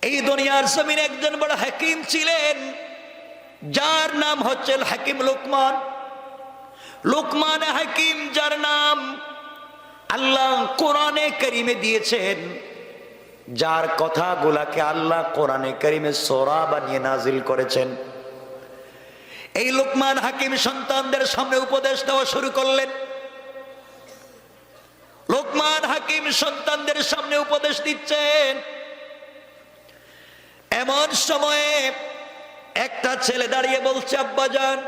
এই দুনিয়ার জমিনে একজন বড় হাকিম ছিলেন, যার নাম হচ্ছে হাকিম লোকমান। লোকমান হাকিম, যার নাম আল্লাহ কোরআনে কারিমে দিয়েছেন, যার কথাগুলাকে আল্লাহ কোরআনে কারিমে সূরা বানিয়ে নাজিল করেছেন। এই লোকমান হাকিম সন্তানদের সামনে উপদেশ দেওয়া শুরু করলেন। লোকমান হাকিম সন্তানদের সামনে উপদেশ দিচ্ছেন। এমন সময়ে একটা ছেলে দাঁড়িয়ে বলছে, আব্বাজান,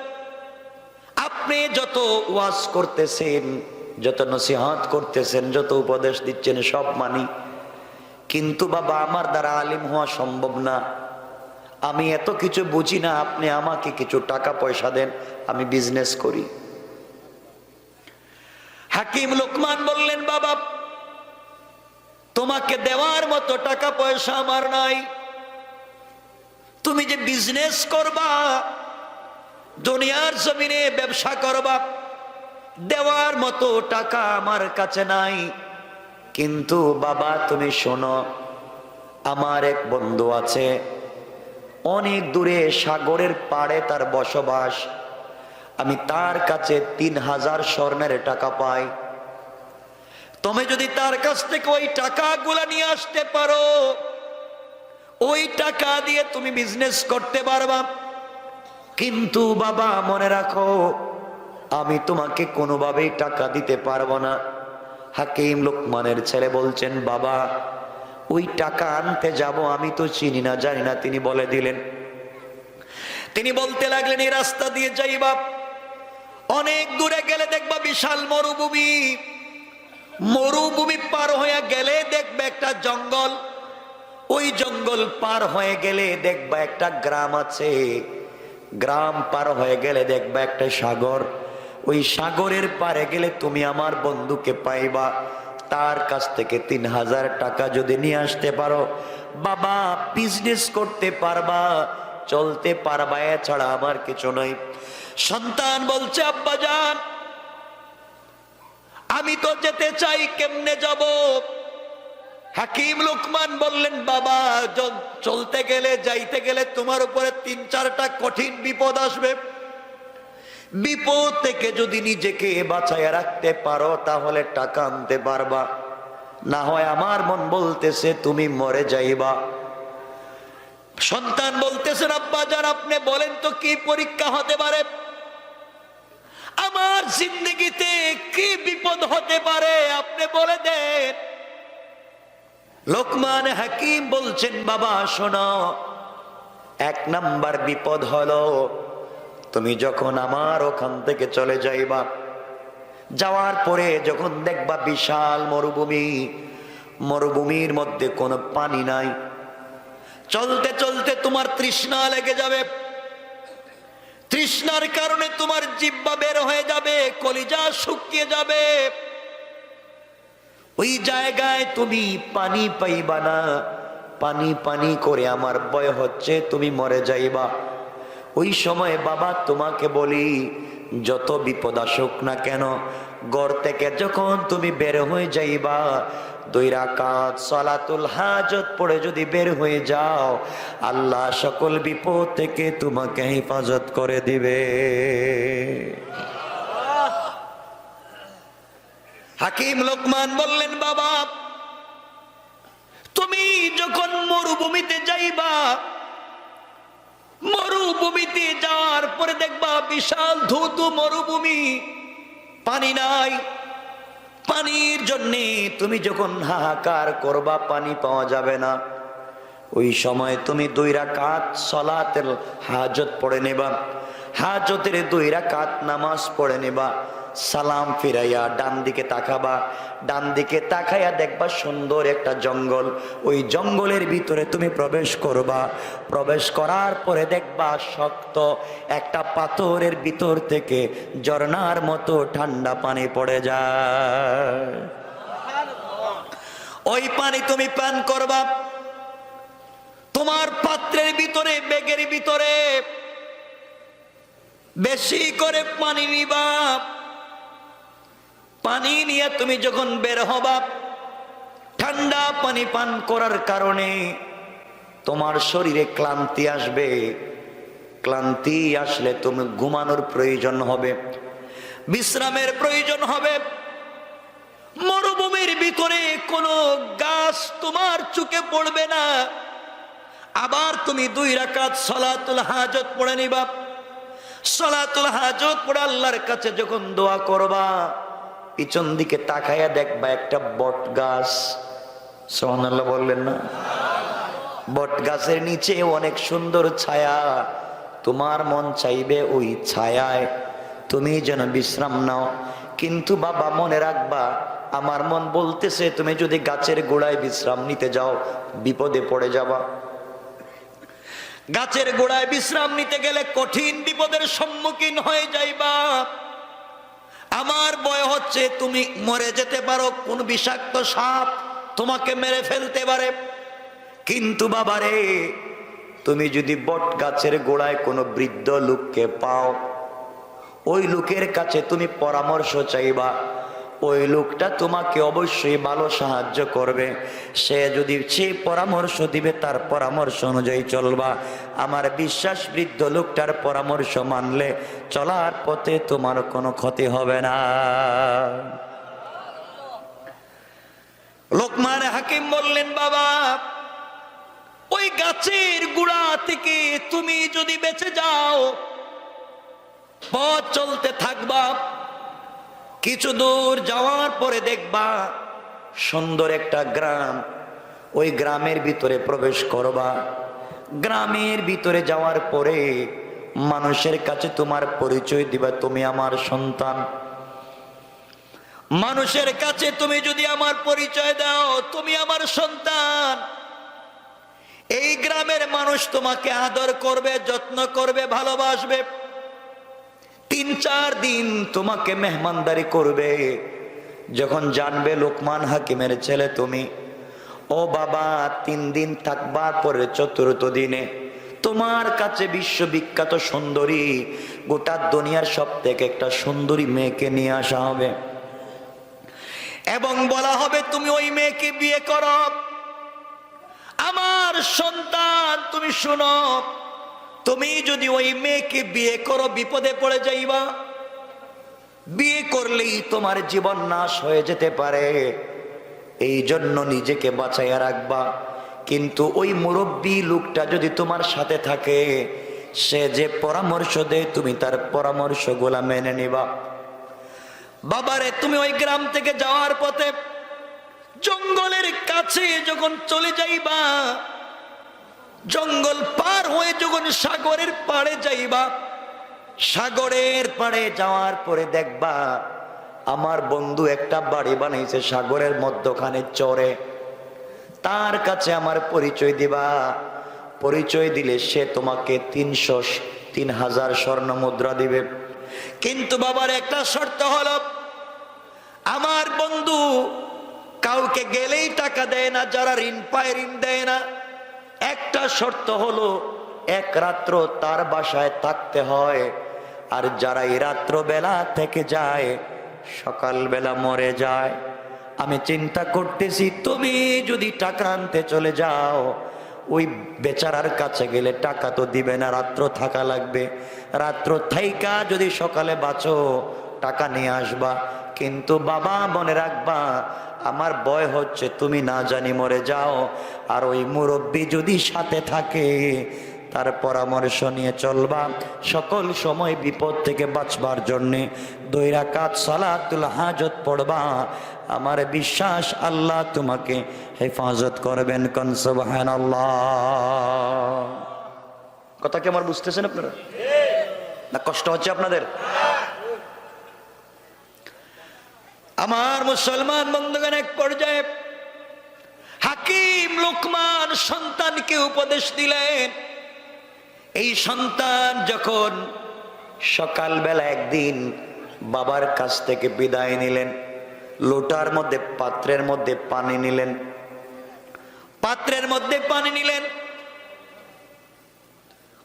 আপনি যত ওয়াজ করতেছেন, যত নসিহত করতেছেন, যত উপদেশ দিচ্ছেন সব মানি, কিন্তু বাবা আমার দ্বারা আলিম হওয়া সম্ভব না, আমি এত কিছু বুঝি না, আপনি আমাকে কিছু টাকা পয়সা দেন, আমি বিজনেস করি। হাকিম লোকমান বললেন, বাবা তোমাকে দেওয়ার মতো টাকা পয়সা আমার নাই, তুমি যে বিজনেস করবা, দুনিয়ার জমিনে ব্যবসা করবা, দেওয়ার মতো টাকা আমার কাছে নাই। কিন্তু বাবা তুমি শোনো, আমার এক বন্ধু আছে, অনেক দূরে সাগরের পাড়ে তার বসবাস, আমি তার কাছে 3000 স্বর্ণের টাকা পাই। তুমি যদি তার কাছ থেকে ওই টাকাগুলা নিয়ে আসতে পারো, ওই টাকা দিয়ে তুমি বিজনেস করতে পারবা। কিন্তু বাবা মনে রাখো, আমি তোমাকে কোনোভাবেই টাকা দিতে পারবো না। হাকিম লোকমানের ছেলে বলছেন, বাবা ওই টাকা আনতে যাব, আমি তো চিনি না, জানি না। তিনি বলে দিলেন, তিনি বলতে লাগলেন, এই রাস্তা দিয়ে যাইবা, অনেক দূরে গেলে দেখবা বিশাল মরুভূমি, মরুভূমি পার হয়ে গেলে দেখবে একটা জঙ্গল, ওই জঙ্গল পার হয়ে গেলে দেখবা একটা গ্রাম আছে, গ্রাম পার হয়ে গেলে দেখবা একটা সাগর, ওই সাগরের পারে গেলে তুমি আমার বন্ধুকে পাইবা। তার কাছ থেকে 3000 টাকা যদি নিয়ে আসতে পারো, বাবা বিজনেস করতে পারবা, চলতে পারবা, এছাড়া আমার কিছু নয়। সন্তান বলছে, আব্বাজান আমি তো যেতে চাই, কেমনে যাব? হাকিম লোকমান বললেন, বাবা চলতে গেলে, যাইতে গেলে তোমার উপরে 3-4টা কঠিন বিপদ আসবে। বিপদ থেকে যদি নিজেকে বাঁচায় রাখতে পারো, তাহলে টাকা আনতে পারবা, না হয় আমার মন বলতেছে তুমি মরে যাইবা। সন্তান বলতেছেন, আব্বাজান আপনি বলেন তো কি পরীক্ষা হতে পারে, আমার জিন্দগিতে কি বিপদ হতে পারে, আপনি বলে দেন। লোকমান হাকিম বলছেন, বাবা শোনো, 1 নাম্বার বিপদ হলো, তুমি যখন আমার ওখান থেকে চলে যাইবা, যাওয়ার পরে যখন দেখবা বিশাল মরুভূমি, মরুভূমির মধ্যে কোনো পানি নাই, চলতে চলতে তোমার তৃষ্ণা লেগে যাবে, তৃষ্ণার কারণে তোমার জিহ্বা বের হয়ে যাবে, কলিজা শুকিয়ে যাবে, ওই জায়গায় তুমি পানি পাইবা না, পানি পানি করে আমার ভয় হচ্ছে তুমি মরে যাইবা। ওই সময় বাবা তোমাকে বলি, যত বিপদ আসুক না কেন, ঘর থেকে যখন তুমি বের হয়ে যাইবা, 2 রাকাত সালাতুল হাজত পড়ে যদি বের হয়ে যাও, আল্লাহ সকল বিপদ থেকে তোমাকে হেফাজত করে দিবে। হাকিম লোকমান বললেন, বাবা তুমি যখন মরুভূমিতে যাইবা, মরুভূমিতে যাওয়ার পরে দেখবা বিশাল ধুধু মরুভূমি, পানি নাই, পানির জন্যে তুমি যখন হাহাকার করবা, পানি পাওয়া যাবে না, ওই সময় তুমি 2 রাকাত সালাতুল হাজত পড়ে নেবা, হাজতের 2 রাকাত নামাজ পড়ে নেবা, সালাম ফিরাইয়া ডান দিকে তাকাবা, ডান দিকে তাকাইয়া দেখবা সুন্দর একটা জঙ্গল, ওই জঙ্গলের ভিতরে তুমি প্রবেশ করবা, প্রবেশ করার পরে দেখবা শক্ত একটা পাথরের ভিতর থেকে ঝর্ণার মতো ঠান্ডা পানি পড়ে যায়, ওই পানি তুমি পান করবা, তোমার পাত্রের ভিতরে, ব্যাগের ভিতরে বেশি করে পানি নিবা, পানি নিয়ে তুমি যখন বের হবা, ঠান্ডা পানি পান করার কারণে তোমার শরীরে ক্লান্তি আসবে, ক্লান্তি আসলে তুমি ঘুমানোর প্রয়োজন হবে, বিশ্রামের প্রয়োজন হবে। মরুভূমির ভিতরে কোনো গাছ তোমার চোখে পড়বে না। আবার তুমি 2 রাকাত সালাতুল হাজত পড়ে নিবা। সালাতুল হাজত পড়ে আল্লাহর কাছে যখন দোয়া করবা, পিছন দিকে তাকায়া দেখবা একটা বট গাছ। সুবহানাল্লাহ বললেন না? বট গাছের নিচে অনেক সুন্দর ছায়া। তোমার মন চাইবে ওই ছায়ায় তুমি যেন বিশ্রাম নাও। কিন্তু বাবা মনে রাখবা, আমার মন বলতেছে তুমি যদি গাছের গোড়ায় বিশ্রাম নিতে যাও বিপদে পড়ে যাবা। গাছের গোড়ায় বিশ্রাম নিতে গেলে কঠিন বিপদের সম্মুখীন হয়ে যাইবা। আমার ভয় হচ্ছে তুমি মরে যেতে পারো, কোন বিষাক্ত সাপ তোমাকে মেরে ফেলতে পারে। কিন্তু বাবারে, তুমি যদি বট গাছের গোড়ায় কোনো বৃদ্ধ লোককে পাও, ওই লোকের কাছে তুমি পরামর্শ চাইবা। ওই লোকটা তোমাকে অবশ্যই ভালো সাহায্য করবে। সে পরামর্শ দিবে, তার পরামর্শ অনুযায়ী চলবা। আমার বিশ্বাস, বৃদ্ধ লোকটার পরামর্শ মানলে চলার পথে তোমার কোনো ক্ষতি হবে না। লোকমান হাকিম বললেন, বাবা ওই গাছের গোড়া থেকে তুমি যদি বেঁচে যাও, পথ চলতে থাকবা, কিছু দূর যাওয়ার পরে দেখবা সুন্দর একটা গ্রাম। ওই গ্রামের ভিতরে প্রবেশ করবা। গ্রামের ভিতরে যাওয়ার পরে মানুষের কাছে তোমার পরিচয় দিবা, তুমি আমার সন্তান। মানুষের কাছে তুমি যদি আমার পরিচয় দাও, তুমি আমার সন্তান, এই গ্রামের মানুষ তোমাকে আদর করবে, যত্ন করবে, ভালোবাসবে। 3-4 দিন তোমাকে মেহমানদারি করবে। যখন জানবে লোকমান হাকিমের ছেলে তুমি, ও বাবা 3 দিন থাকবার পরে 4th দিনে তোমার কাছে বিশ্ববিখ্যাত সুন্দরী, গোটা দুনিয়ার সব থেকে একটা সুন্দরী মেয়েকে নিয়ে আসা হবে এবং বলা হবে তুমি ওই মেয়েকে বিয়ে করো। আমার সন্তান তুমি শোনো, তুমি যদি ওই মেয়েকে বিয়ে করো বিপদে পড়ে যাইবা। বিয়ে করলেই তোমার জীবন নাশ হয়ে যেতে পারে, এই জন্য নিজেকে বাঁচাইয়া রাখবা। কিন্তু ওই মুরব্বী লোকটা যদি তোমার সাথে থাকে, সে যে পরামর্শ দেয় তুমি তার পরামর্শগুলা মেনে নিবা। বাবারে, তুমি ওই গ্রাম থেকে যাওয়ার পথে জঙ্গলের কাছে যখন চলে যাইবা, জঙ্গল পার হয়ে যখন সাগরের পাড়ে যাইবা, সাগরের পাড়ে যাওয়ার পরে দেখবা আমার বন্ধু একটা বাড়ি বানাইছে সাগরের মধ্যখানে চরে। তার কাছে আমার পরিচয় দিবা। পরিচয় দিলে সে তোমাকে 3,000 স্বর্ণ মুদ্রা দিবে। কিন্তু বাবার একটা শর্ত হলো, আমার বন্ধু কাউকে গেলেই টাকা দেয় না, যারা ঋণ পায় ঋণ দেয় না। একটা শর্ত হলো, 1 রাত্র তার বাসায় থাকতে হয়। আর যারা এই রাত্র বেলা থেকে যায় সকালবেলা মরে যায়। আমি চিন্তা করতেছি, তুমি যদি টাকা আনতে চলে যাও, ওই বেচারার কাছে গেলে টাকা তো দিবে না, রাত্র থাকা লাগবে। রাত্র থাইকা যদি সকালে বাঁচো টাকা নিয়ে আসবা। কিন্তু বাবা মনে রাখবা, আমার ভয় হচ্ছে তুমি না জানি মরে যাও। আর ওই মুরব্বী যদি সাথে থাকে তার পরামর্শ নিয়ে চলবা। সকল সময় বিপদ থেকে বাঁচবার জন্যে 2 রাকাত সালাতুল হাজত পড়বা। আমার বিশ্বাস আল্লাহ তোমাকে হেফাজত করবেন। কোন সুবহানাল্লাহ। কথা কি আমার বুঝতেছেন আপনারা? না কষ্ট হচ্ছে আপনাদের? আমার মুসলমান বন্ধুগণ, এক পর্যায়ে হাকিম লোকমান সন্তানকে উপদেশ দিলেন। এই সন্তান যখন সকালবেলা একদিন বাবার কাছ থেকে বিদায় নিলেন, লোটার মধ্যে পাত্রের মধ্যে পানি নিলেন,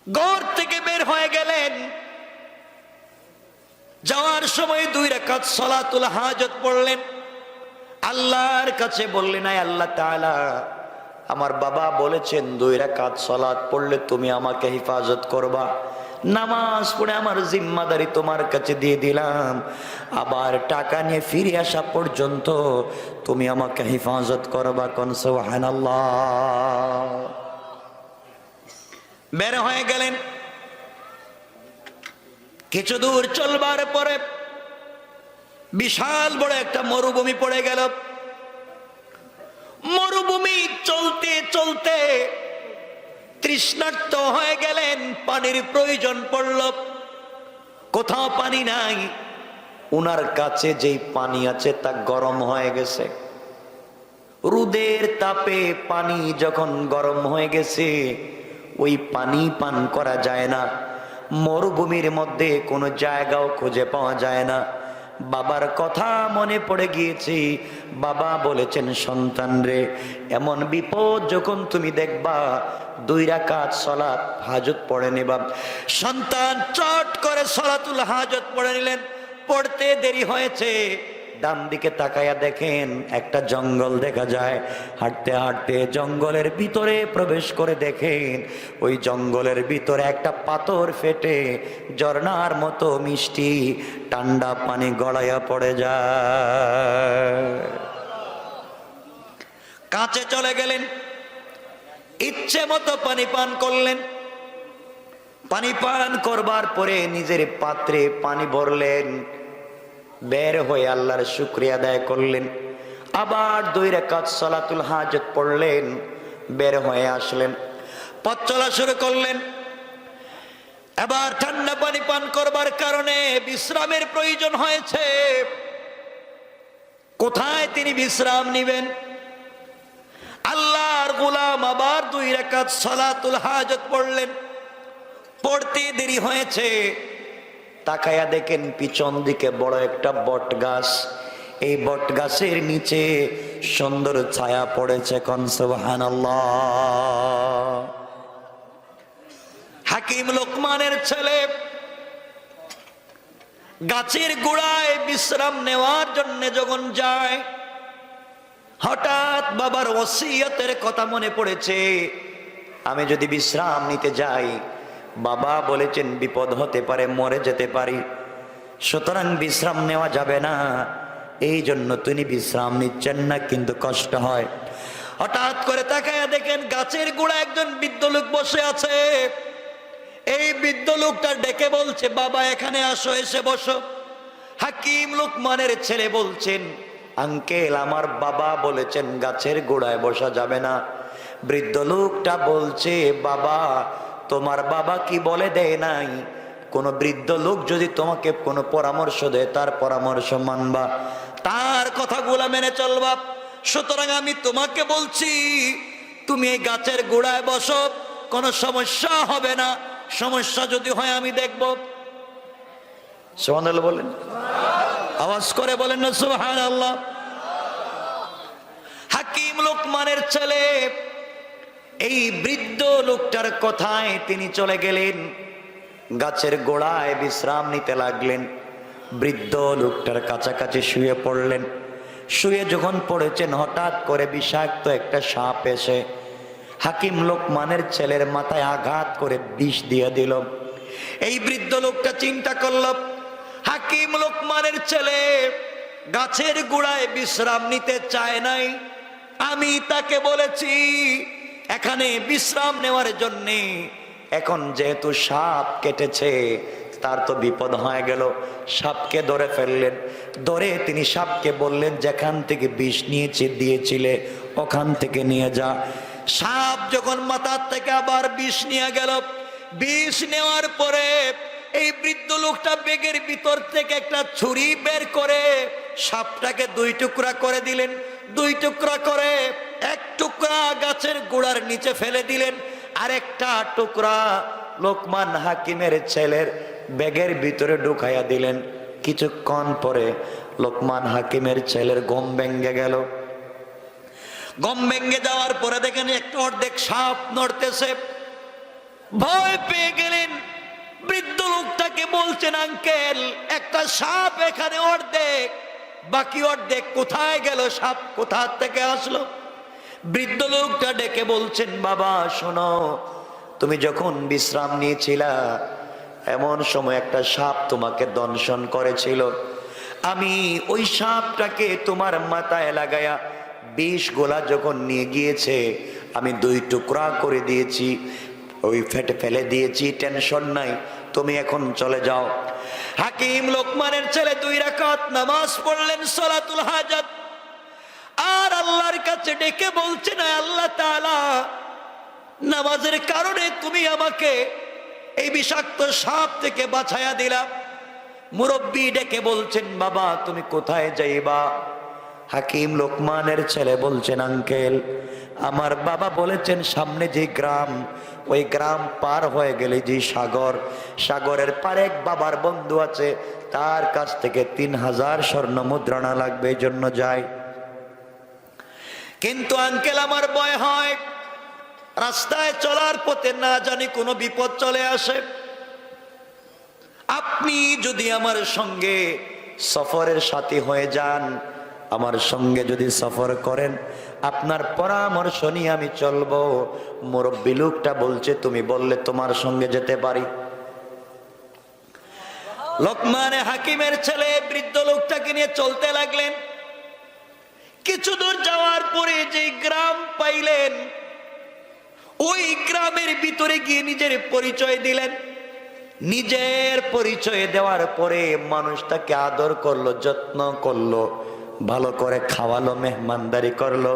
ঘর থেকে বের হয়ে গেলেন। যাওয়ার সময় 2 রাকাত সালাতুল হাজত পড়লেন। আল্লাহর কাছে বললেন, আয় আল্লাহ তাআলা, আমার বাবা বলেছেন 2 রাকাত সালাত পড়লে তুমি আমাকে হেফাজত করবা, নামাজ পড়ে আমার জিম্মাদারি তোমার কাছে দিয়ে দিলাম, আবার টাকা নিয়ে ফিরে আসা পর্যন্ত তুমি আমাকে হেফাজত করবা। কোন সুবহানাল্লাহ। বের হয়ে গেলেন। কিছু দূর চলবার পরে বিশাল বড় একটা মরুভূমি পড়ে গেল। মরুভূমি চলতে চলতে তৃষ্ণার্ত হয়ে গেলেন, পানির প্রয়োজন পড়ল। কোথাও পানি নাই, উনার কাছে যেই পানি আছে তা গরম হয়ে গেছে। রোদের তাপে পানি যখন গরম হয়ে গেছে, ওই পানি পান করা যায় না। মরুভূমির মধ্যে কোনো জায়গাও খুঁজে পাওয়া যায় না। বাবার কথা মনে পড়ে গিয়েছে। বাবা বলেছেন, সন্তান রে, এমন বিপদ যখন তুমি দেখবা 2 রাকাত সালাত হাজত পড়ে নিবা। সন্তান চট করে সালাতুল হাজত পড়ে নিলেন। পড়তে দেরি হয়েছে, ডান দিকে তাকায়া দেখেন একটা জঙ্গল দেখা যায়। হাঁটতে হাঁটতে জঙ্গলের ভিতরে প্রবেশ করে দেখেন ওই জঙ্গলের ভিতরে একটা পাথর ফেটে ঝর্ণার মতো মিষ্টি ঠান্ডা পানি গড়াইয়া পড়ে যায়। কাছে চলে গেলেন, ইচ্ছে মতো পানি পান করলেন। পানি পান করবার পরে নিজের পাত্রে পানি ভরলেন, বের হয়ে আল্লাহর শুকরিয়া আদায় করলেন। আবার 2 রাকাত সালাতুল হাজত পড়লেন, বের হয়ে আসলেন, পথ চলা শুরু করলেন। এবার ঠান্ডা পানি পান করবার কারণে বিশ্রামের প্রয়োজন হয়েছে। কোথায় তিনি বিশ্রাম নিবেন? আল্লাহর গোলাম আবার 2 রাকাত সালাতুল হাজত পড়লেন। পড়তে দেরি হয়েছে, তাকায়া দেখেন পিছন দিকে বড় একটা বট গাছ। এই বট গাছের নিচে সুন্দর ছায়া পড়েছে। কোন সুবহানাল্লাহ। হাকিম লোকমানের ছেলে গাছের গোড়ায় বিশ্রাম নেওয়ার জন্য যখন যায়, হঠাৎ বাবার ওসিয়তের কথা মনে পড়েছে। আমি যদি বিশ্রাম নিতে যাই, বাবা বলেছেন বিপদ হতে পারে, মরে যেতে পারি, সুতরাং বিশ্রাম নেওয়া যাবে না। এই জন্য তিনি বিশ্রাম নিচ্ছেন না, কিন্তু কষ্ট হয়। হঠাৎ করে তাকায়া দেখেন গাছের গোড়ায় একজন বৃদ্ধ লোক বসে আছে। এই বৃদ্ধ লোকটা ডেকে বলছে, বাবা এখানে আসো, এসে বসো। হাকিম লোকমানের ছেলে বলছেন, আঙ্কেল আমার বাবা বলেছেন গাছের গোড়ায় বসা যাবে না। বৃদ্ধ লোকটা বলছে, বাবা তোমার বাবা কি বলে দেয় নাই? কোন বৃদ্ধ লোক যদি তোমাকে কোনো পরামর্শ দেয় তার পরামর্শ মানবা, তার কথাগুলা মেনে চলবা। সুতরাং আমি তোমাকে বলছি, তুমি এই গাছের গোড়ায় বসো, কোনো সমস্যা হবে না। সমস্যা যদি হয় আমি দেখব। সুবহানাল্লাহ বলেন, আওয়াজ করে বলেন না সুবহানাল্লাহ। হাকিম লোকমানের ছেলে এই বৃদ্ধ লোকটার কথায় তিনি চলে গেলেন, গাছের গোড়ায় বিশ্রাম নিতে লাগলেন। বৃদ্ধ লোকটার কাছাকাছি শুয়ে পড়লেন। শুয়ে যখন পড়েছেন, হঠাৎ করে বিষাক্ত একটা সাপ এসে হাকিম লোকমানের ছেলের মাথায় আঘাত করে বিষ দিয়ে দিল। এই বৃদ্ধ লোকটা চিন্তা করল, হাকিম লোকমানের ছেলে গাছের গোড়ায় বিশ্রাম নিতে চায় নাই, আমি তাকে বলেছি এখানে বিশ্রাম নেওয়ার জন্যে। এখন যেহেতু সাপ কেটেছে, তার তো বিপদ হয়ে গেল। সাপকে ধরে ফেললেন। ধরে তিনি সাপকে বললেন, যেখান থেকে বিষ নিয়েছে দিয়েছিলে ওখান থেকে নিয়ে যা। সাপ যখন মাথার থেকে আবার বিষ নিয়ে গেল, বিষ নেওয়ার পরে এই বৃদ্ধ লোকটা ব্যাগের ভিতর থেকে একটা ছুরি বের করে সাপটাকে 2 টুকরা করে দিলেন। 2 টুকরা করে এক টুকরা গাছের গোড়ার নিচে ফেলে দিলেন, আর একটা টুকরা লোকমান হাকিমের ছেলের ব্যাগের ভিতরে ঢুকাইয়া দিলেন। কিছুক্ষণ পরে লোকমান হাকিমের ছেলের ঘুম ভেঙে গেল। ঘুম ভেঙে যাওয়ার পরে দেখেন একটা অর্ধেক সাপ নড়তেছে। ভয় পেয়ে গেলেন। বৃদ্ধ লোকটাকে বলছেন, আঙ্কেল একটা সাপ এখানে অর্ধেক, বাকি অর্ধেক কোথায় গেল? সাপ কোথা থেকে আসলো? বৃদ্ধ লোকটা ডেকে বলছেন, বাবা শোনো, তুমি যখন বিশ্রাম নিয়েছিলা এমন সময় একটা সাপ তোমাকে দংশন করেছিল। আমি ওই সাপটাকে তোমার মাথায় লাগায়া বিষ গোলা যখন নিয়ে গিয়েছে আমি 2 টুকরা করে দিয়েছি, ওই ফেটে ফেলে দিয়েছি, টেনশন নাই, তুমি এখন চলে যাও। হাকিম লোকমানের ছেলে 2 রাকাত নামাজ পড়লেন সালাতুল হাজাত, আর আল্লাহর কাছে ডেকে বলছেন, আল্লাহ তাআলা, নামাজের কারণে তুমি আমাকে এই বিষাক্ত সাপ থেকে বাঁচায়া দিলা। মুরব্বী ডেকে বলছেন, বাবা তুমি কোথায় যাইবা? হাকিম লোকমানের ছেলে বলছেন, আঙ্কেল আমার বাবা বলেছেন সামনে যে গ্রাম, ওই গ্রাম পার হয়ে গেলে যে সাগর, সাগরের পারে এক বাবার বন্ধু আছে, তার কাছ থেকে 3000 স্বর্ণ মুদ্রা লাগবে, এই জন্য যাই। কিন্তু আঙ্কেল আমার ভয় হয়, রাস্তায় চলার পথে না জানি কোনো বিপদ চলে আসে। আপনি যদি আমার সঙ্গে সফরের সাথী হয়ে যান, আমার সঙ্গে যদি সফর করেন, আপনার পরামর্শ নিয়ে আমি চলবো। মুরব্বী লোকটা বলছে, তুমি বললে তোমার সঙ্গে যেতে পারি। লোকমানে হাকিমের ছেলে বৃদ্ধ লোকটাকে নিয়ে চলতে লাগলেন। কিছু দূর যাওয়ার পরে যে গ্রাম পাইলেন, ওই গ্রামের ভিতরে গিয়ে নিজের পরিচয় দিলেন। নিজের পরিচয় দেওয়ার পরে মানুষ তাকে আদর করলো, যত্ন করলো, ভালো করে খাওয়ালো, মেহমানদারি করলো।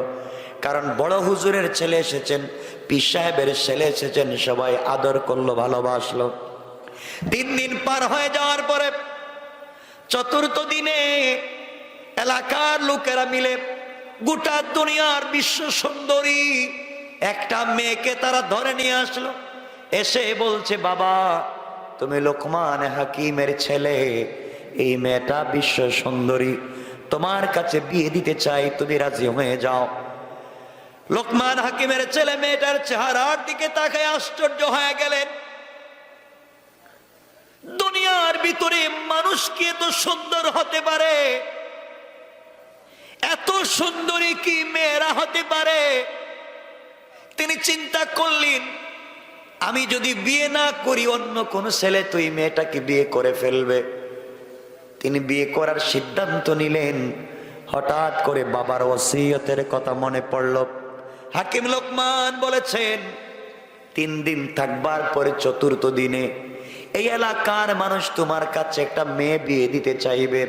কারণ বড় হুজুরের ছেলে এসেছেন, পীর সাহেবের ছেলে এসেছেন, সবাই আদর করলো, ভালোবাসলো। 3 দিন পার হয়ে যাওয়ার পরে 4র্থ দিনে এলাকার লোকেরা মিলে গোটা দুনিয়ার বিশ্ব সুন্দরী একটা মেয়েকে তারা ধরে নিয়ে আসলো। এসে বলছে, বাবা তুমি লোকমান হাকিমের ছেলে, এই মেয়েটা বিশ্ব সুন্দরী, তোমার কাছে বিয়ে দিতে চাই, তুমি রাজি হয়ে যাও। লোকমান হাকিমের ছেলে মেয়েটার চেহারার দিকে তাকায় আশ্চর্য হয়ে গেলেন। দুনিয়ার ভিতরে মানুষ কি এত সুন্দর হতে পারে? এত সুন্দরী কি মেয়েরা হতে পারে? তিনি চিন্তা করলেন, আমি যদি বিয়ে না করি অন্য কোন ছেলে তো এই মেয়েটাকে বিয়ে করে ফেলবে। তিনি বিয়ে করার সিদ্ধান্ত নিলেন। হঠাৎ করে বাবার ওসিয়তের কথা মনে পড়ল। হাকিম লোকমান বলেছেন, 3 দিন থাকবার পরে 4র্থ দিনে এই এলাকার মানুষ তোমার কাছে একটা মেয়ে বিয়ে দিতে চাইবে।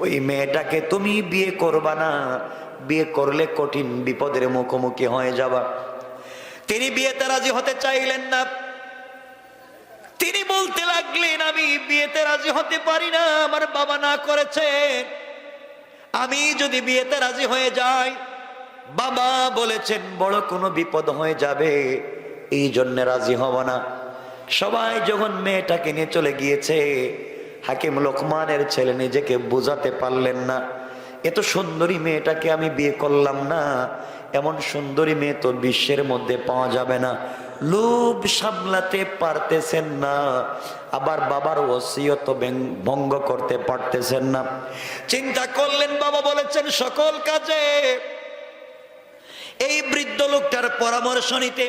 ওই মেয়েটাকে তুমি বিয়ে করবা না, বিয়ে করলে কঠিন বিপদের মুখোমুখি হয়ে যাবা। তিনি বিয়েতে রাজি হতে চাইলেন না। তিনি বলতে লাগলেন, আমি বিয়েতে রাজি হতে পারি না, আমার বাবা না করেছে। আমি যদি বিয়েতে রাজি হয়ে যাই, বাবা বলেছেন বড় কোনো বিপদ হয়ে যাবে, এই জন্য রাজি হব না। সবাই যখন মেয়েটাকে নিয়ে চলে গিয়েছে, হাকিম লোকমানের ছেলে নিজেকে বোঝাতে পারলেন না। এত সুন্দরী মেয়েটাকে আমি বিয়ে করলাম না, এমন সুন্দরী মেয়ে তো বিশ্বের মধ্যে পাওয়া যাবে না। লোভ সামলাতে পারতেছেন না, আবার বাবার ওসিয়ত ভঙ্গ করতে পারতেছেন না। চিন্তা করলেন, বাবা বলেছেন সকল কাজে এই বৃদ্ধ লোকটার পরামর্শ নিতে।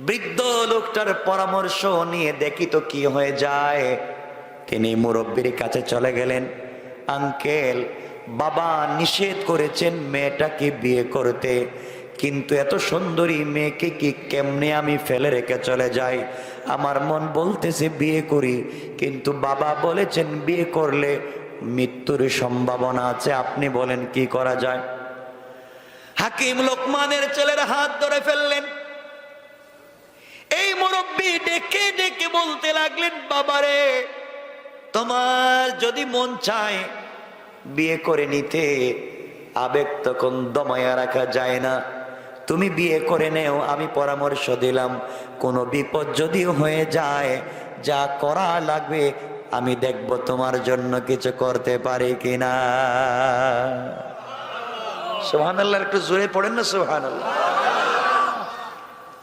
বৃদ্ধ লোকটার পরামর্শ নিয়ে দেখি তো কি হয়ে যায়। তিনি মুরব্বীর কাছে চলে গেলেন। আঙ্কেল, বাবা নিষেধ করেছেন মেয়েটাকে বিয়ে করতে, কিন্তু এত সুন্দরী মেয়েকে কি কেমনে আমি ফেলে রেখে চলে যাই? আমার মন বলতেছে বিয়ে করি, কিন্তু বাবা বলেছেন বিয়ে করলে মৃত্যুর সম্ভাবনা আছে। আপনি বলেন কি করা যায়? হাকিম লোকমানের ছেলের হাত ধরে ফেললেন। এই মুরব্বী ডেকে ডেকে বলতে লাগলেন, বাবারে তোমার যদি মন চায় বিয়ে করে নিতে, আবেগ তখন দমায়া রাখা যায় না, তুমি বিয়ে করে নেও। আমি পরামর্শ দিলাম, কোনো বিপদ যদি হয়ে যায়, যা করা লাগবে আমি দেখব তোমার জন্য কিছু করতে পারি কিনা। সুবহানাল্লাহ, একটু জোরে পড়েন না সুবহানাল্লাহ।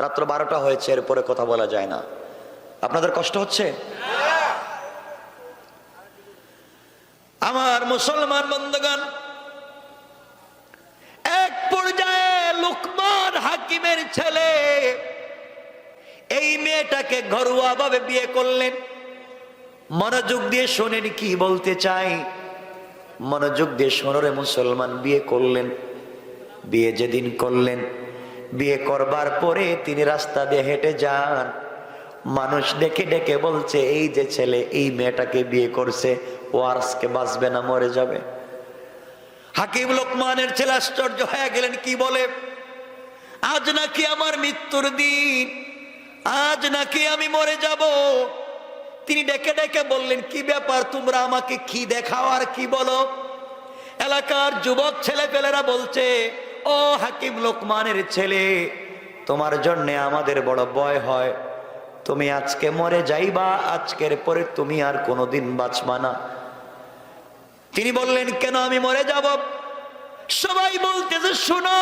রাত্র 12টা হয়েছে, এরপরে কথা বলা যায় না। আপনাদের কষ্ট হচ্ছে? আমার মুসলমান বন্ধুগণ, এক পর্যায়ে লোকমান হাকিমের ছেলে এই মেয়েটাকে ঘরোয়া ভাবে বিয়ে করলেন। মনোযোগ দিয়ে শোনেন কি বলতে চাই, মনোযোগ দিয়ে শোনরে মুসলমান। বিয়ে করলেন, বিয়ে যেদিন করলেন, বিয়ে করবার পরে তিনি রাস্তা দিয়ে হেঁটে যান। মানুষ ডেকে ডেকে বলছে এই যে ছেলে এই মেয়েটাকে বিয়ে করছে, ও আজকে বাঁচবে না, মরে যাবে। হাকিম লোকমানের ছেলে আশ্চর্য হয়ে গেলেন, কি বলে, আজ নাকি আমার মৃত্যুর দিন, আজ নাকি আমি মরে যাব। তিনি ডেকে ডেকে বললেন, কি ব্যাপার, তোমরা আমাকে কি দেখাও আর কি বলো। এলাকার যুবক ছেলে পেলেরা বলছে, ও হাকিম লোকমানের ছেলে, তোমার জন্য আমাদের বড় ভয় হয়, তুমি আজকে মরে যাইবা, আজকের পরে তুমি আর কোনোদিন বাঁচবা না। তিনি বললেন, কেন আমি মরে যাব? সবাই বলতেছে, শোনো,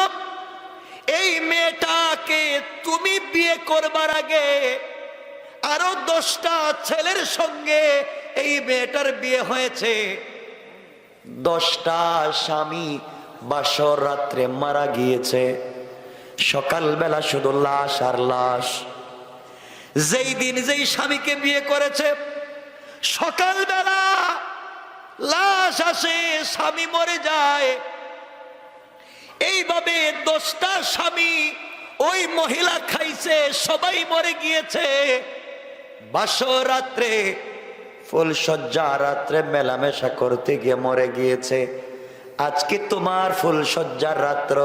এই মেয়েটাকে তুমি বিয়ে করবার আগে আরো 10টা ছেলের সঙ্গে এই মেয়েটার বিয়ে হয়েছে। 10টা স্বামী বাসর রাত্রে মারা গিয়েছে। সকালবেলা শুধু লাশ আর লাশ। যেই দিন যেই স্বামীকে বিয়ে করেছে, সকালবেলা লাশ আসে, স্বামী মরে যায়। এইভাবে 10টা স্বামী ওই মহিলা খাইছে, সবাই মরে গিয়েছে। বাসর রাত্রে ফুলসজ্জা রাত্রে মেলামেশা করতে গিয়ে মরে গিয়েছে। আজকে তোমার ফুলসজ্জার রাত্র,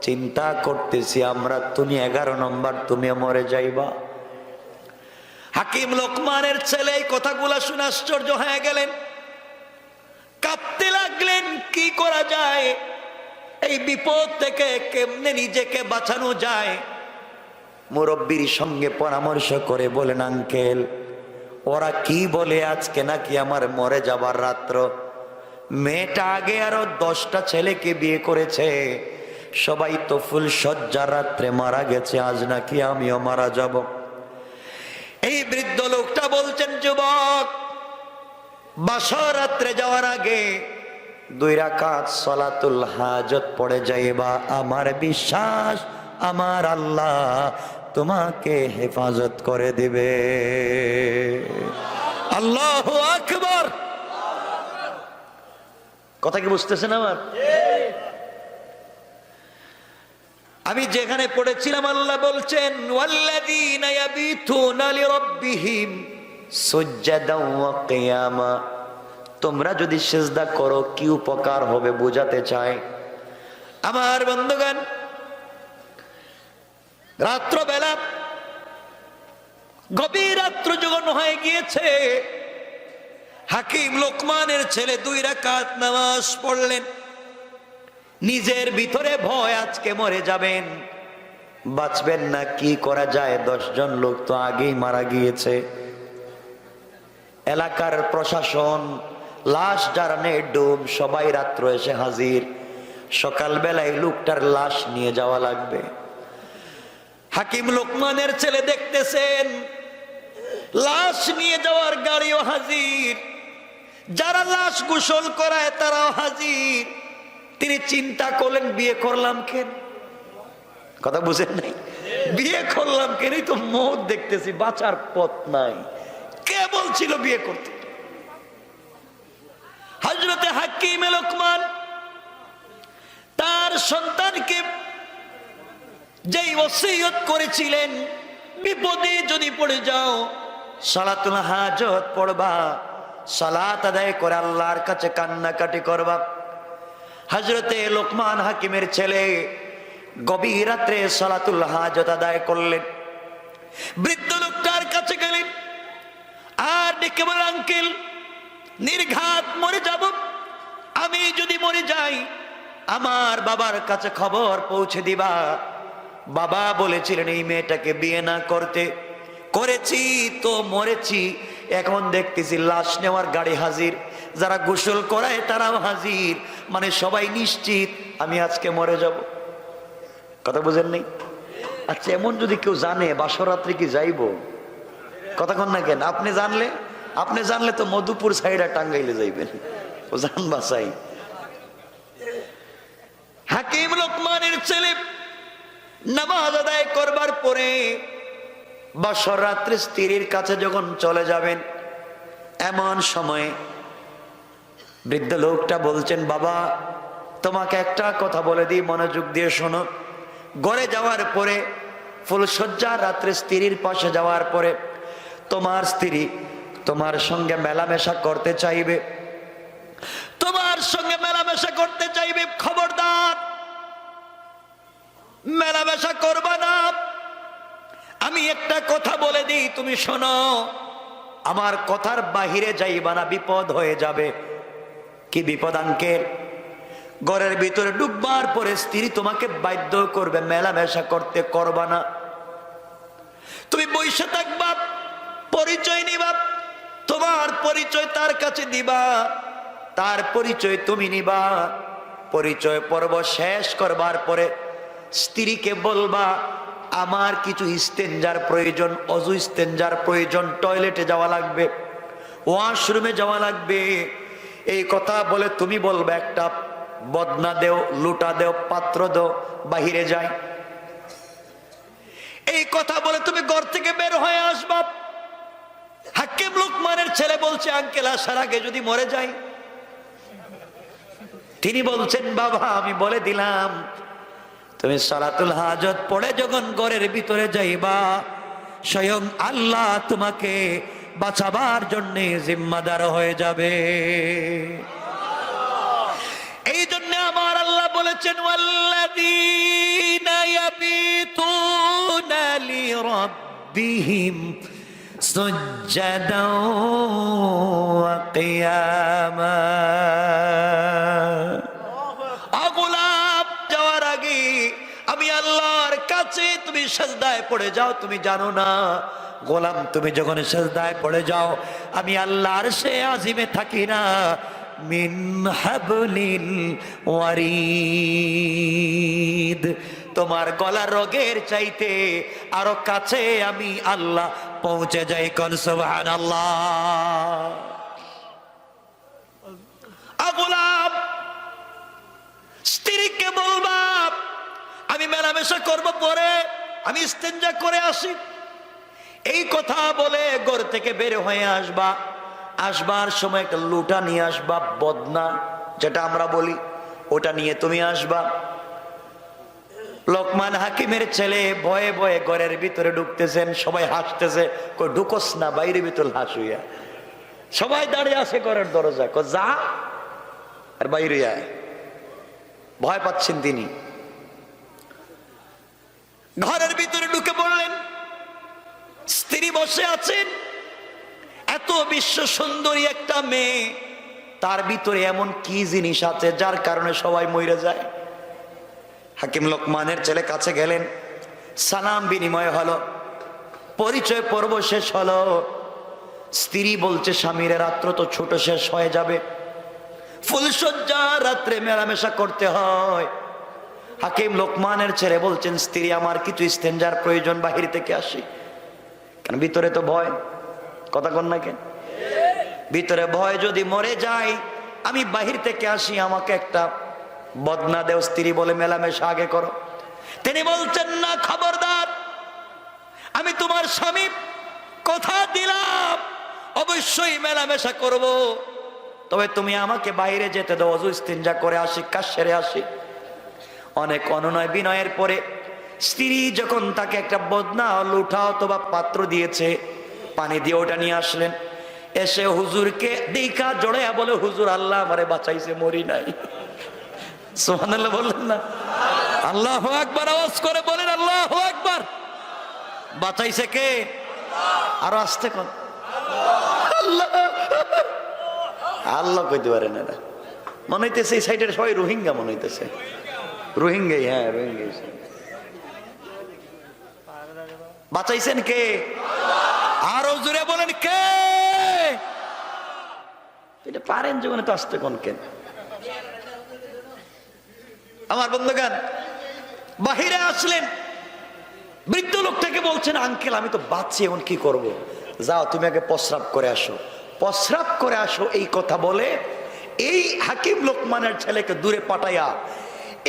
চিন্তা করতেছি আমরা, তুমি 11 নম্বর, তুমি মরে যাইবা। হাকিম লোকমানের ছেলে এই কথাগুলা শুনে আশ্চর্য হয়ে গেলেন, কাঁপতে লাগলেন, কি করা যায়, এই বিপদ থেকে কেমনে নিজেকে বাঁচানো যায়। মুরব্বীর সঙ্গে পরামর্শ করে বলেন, আঙ্কেল, ওরা কি বলে আজকে নাকি আমার মরে যাবার রাত্র। মেয়েটা আগে আরো 10টা ছেলেকে বিয়ে করেছে, সবাই তো ফুল সজ্জার রাত্রে মারা গেছে, আজ নাকি আমিও মারা যাব। এই বৃদ্ধ লোকটা বলছেন, যুবক, বাসর রাত্রে যাওয়ার আগে 2 রাকাত সালাতুল হাজত পড়ে যাইবা। আমার বিশ্বাস আমার আল্লাহ তোমাকে হেফাজত করে দিবে। আল্লাহু আকবার। কথা কি বুঝতেছেন আমার? আমি যেখানে পড়েছিলাম, আল্লাহ বলছেন, ওয়াল্লাযীনা ইয়াবিতুনা লিরাব্বিহিম সুজদান ওয়া কিয়ামা। তোমরা যদি সিজদা করো কি উপকার হবে বোঝাতে চাই। আমার বন্ধুগণ, রাত্রবেলা গভীর রাত্র যখন হয়ে গিয়েছে, হাকিম লোকমানের ছেলে 2 রাকাত নামাজ পড়লেন। নিজের ভিতরে ভয়, আজকে মরে যাবেন, বাঁচবেন না, কি করা যায়, 10 জন লোক তো আগেই মারা গিয়েছে। এলাকার প্রশাসন, লাশ যারা ডুম, সবাই রাত্র এসে হাজির। সকালবেলায় লোকটার লাশ নিয়ে যাওয়া লাগবে। হাকিম লোকমানের ছেলে দেখতেছেন লাশ নিয়ে যাওয়ার গাড়িও হাজির, যারা লাশ গোসল করায় তারাও হাজির। তিনি চিন্তা করলেন, বিয়ে করলাম কেন? কথা বুঝেন নাই? বিয়ে করলাম কেন? তো মৌত দেখতেছি, বাঁচার পথ নাই। কে বলছিল বিয়ে করতে? হযরতে হাকিম লোকমান তার সন্তানকে যেই ওসিয়ত করেছিলেন, বিপদে যদি পড়ে যাও সালাতুল হাজত পড়বা, সালাত আদায় করে আল্লাহর কাছে কান্নাকাটি করবা। হযরতে লোকমান হাকিমের ছেলে গভীর রাত্রে সালাতুল হাজত আদায় করলেন। বৃদ্ধ লোকটার কাছে গেলেন আর ডেকে বললেন, আঙ্কেল, নির্ঘাত মরে যাব, আমি যদি মরে যাই আমার বাবার কাছে খবর পৌঁছে দিবা। বাবা বলেছিলেন এই মেয়েটাকে বিয়ে না করতে, করেছি তো মরেছি। এখন দেখতেছি লাশ নেওয়ার গাড়ি হাজির, যারা গোসল করায় তারাও হাজির, মানে সবাই নিশ্চিত আমি আজকে মরে যাব। কথা বুঝেন নাই? আচ্ছা, এমন যদি কেউ জানে বাসরাত্রি কি যাইব? কতক্ষণ না কেন? আপনি জানলে তো মধুপুর সাইডে টাঙ্গাইলে যাইবেন, ও জান বাসাই। হাকিম লোকমানের ছেলে নামাজ আদায় করবার পরে বাসর রাত্রে স্ত্রীর কাছে যখন চলে যাবেন, এমন সময় বৃদ্ধ লোকটা বলছেন, বাবা তোমাকে একটা কথা বলে দিই, মনোযোগ দিয়ে শোনো। ঘরে যাওয়ার পরে ফুলশয্যা রাত্রে স্ত্রীর পাশে যাওয়ার পরে তোমার স্ত্রী তোমার সঙ্গে মেলামেশা করতে চাইবে, তোমার সঙ্গে মেলামেশা করতে চাইবে, খবরদার মেলামেশা করবা না। আমি একটা কথা বলে দিই, তুমি শোনো, আমার কথার বাহিরে যাইবা না, বিপদ হয়ে যাবে। কি বিপদ আঙ্কেল? ঘরের ভিতরে ঢুকবার পরে স্ত্রী তোমাকে বাধ্য করবে মেলামেশা করতে, করবা না। তুমি বসে থাকবা, পরিচয় নিবা, তোমার পরিচয় তার কাছে দিবা, তার পরিচয় তুমি নিবা। পরিচয় পর্ব শেষ করবার পরে স্ত্রীকে বলবা, আমার কিছু ইস্তেঞ্জার প্রয়োজন, অজু ইস্তেঞ্জার প্রয়োজন, টয়লেটে যাওয়া লাগবে, ওয়াশরুমে যাওয়া লাগবে। এই কথা বলে তুমি বলবে, একটা বদনা দেও, লুটা দেও, পাত্র দেও, বাহিরে যাই। এই কথা বলে তুমি ঘর থেকে বের হয়ে আসবা। হাকিম লোকমানের ছেলে বলছে, আঙ্কেল আসার আগে যদি মরে যাই? তিনি বলছেন, বাবা আমি বলে দিলাম, তুমি সালাতুল হাজত পড়ে যখন ঘরের ভিতরে যাইবা, স্বয়ং আল্লাহ তোমাকে বাঁচাবার জন্য জিম্মাদার হয়ে যাবে। এই জন্য আমার আল্লাহ বলেছেন, ওয়াল্লাযীনা ইয়াবিতুনা লিরাব্বিহিম সুজদাও ওয়া কিয়ামা। গোলাপ যাওয়ার আগে আমি আল্লাহর কাছে তুমি সিজদায় পড়ে যাও। তুমি জানো না গোলাম, তুমি যখন সিজদায় পড়ে যাও, আমি আল্লাহর সে আজিমে থাকি না, মিন হাবলিল ওয়ারিদ, তোমার গলার রগের চাইতে আরো কাছে আমি আল্লাহ পৌঁছে যাই। কোন সুবহানাল্লাহ। গোলাম স্ত্রীকে বলবা, আমি মেলামেশা করবো, পরে আমি ইস্তেঞ্জা করে আসি। এই কথা বলে ঘর থেকে বের হয়ে আসবা। আসবার সময় একটা লুটা নিয়ে আসবা, বদনা যেটা আমরা বলি, ওটা নিয়ে তুমি আসবা। লোকমান হাকিমের ছেলে ভয়ে ভয়ে ঘরের ভিতরে ঢুকতেছেন, সবাই হাসতেছে, কই ঢুকোস না, বাইরে ভিতর হাস হইয়া। সবাই দাঁড়িয়ে আছে ঘরের দরজা, কই যা আর বাইরে আয়। ভয় পাচ্ছেন তিনি। ঘরের ভিতরে ঢুকে পড়লেন, স্ত্রী বসে আছেন। এত বিশ্ব সুন্দরী একটা মেয়ে, তার ভিতরে এমন কি জিনিস আছে যার কারণে সবাই মরে যায়? হাকিম লোকমানের ছেলে কাছে গেলেন, সালাম বিনিময় হলো, পরিচয় পর্ব শেষ হলো। স্ত্রী বলছে, স্বামীর রাত্র তো ছোট, শেষ হয়ে যাবে, ফুলশয্যা রাত্রে মেলামেশা করতে হয়। হাকিম লোকমানের ছেলে বলছেন, স্ত্রী আমার কিছু ইস্তেঞ্জার প্রয়োজন, বাহির থেকে আসি। কারণ ভিতরে তো ভয়, কথা কন না কেন? ভিতরে ভয়, যদি মরে যাই, আমি বাহির থেকে আসি, আমাকে একটা বদনা দেও। স্ত্রী বলে, মেলামেশা আগে করো। তিনি বলছেন, না, খবরদার, আমি তোমার স্বামী, কথা দিলাম অবশ্যই মেলামেশা করব, তবে তুমি আমাকে বাইরে যেতে দাও, অজু ইস্তেঞ্জা করে আসি, কাজ সেরে আসি। অনেক অনুনয় বিনয়ের পরে স্ত্রী যখন তাকে একটা বদনা, লুঠা অথবা পাত্র দিয়েছে, পানি দিয়ে ওটা নিয়ে আসলেন। এসে হুজুরকে দেখা জড়াইয়া বলে, হুজুর আল্লাহ আমারে বাঁচাইছে, মরি নাই। সুবহানাল্লাহ বললেন না? আল্লাহু আকবার আওয়াজ করে বলেন, আল্লাহু আকবার। বাঁচাইছে কে? আরো আসতে কোন আল্লাহ। আল্লাহ কইতে পারে না, মনে হইতেছে এই সাইডের সবাই রোহিঙ্গা মনে হইতেছে। রোহিঙ্গাই, হ্যাঁ রোহিঙ্গাই। বাঁচাইছেন কে? আরো জোরে বলেন, কে? এটা পারেন জীবনে তো আসতে কোন কেন? আমার বন্ধুগণ, বাহিরে আসলেন, বৃদ্ধ লোকটাকে বলছেন, আঙ্কেল আমি তো বাঁচছি, এখন কি করব? যাও তুমি আগে প্রস্রাব করে আসো, প্রস্রাব করে আসো। এই কথা বলে এই হাকিম লোকমানের ছেলেকে দূরে পাঠাইয়া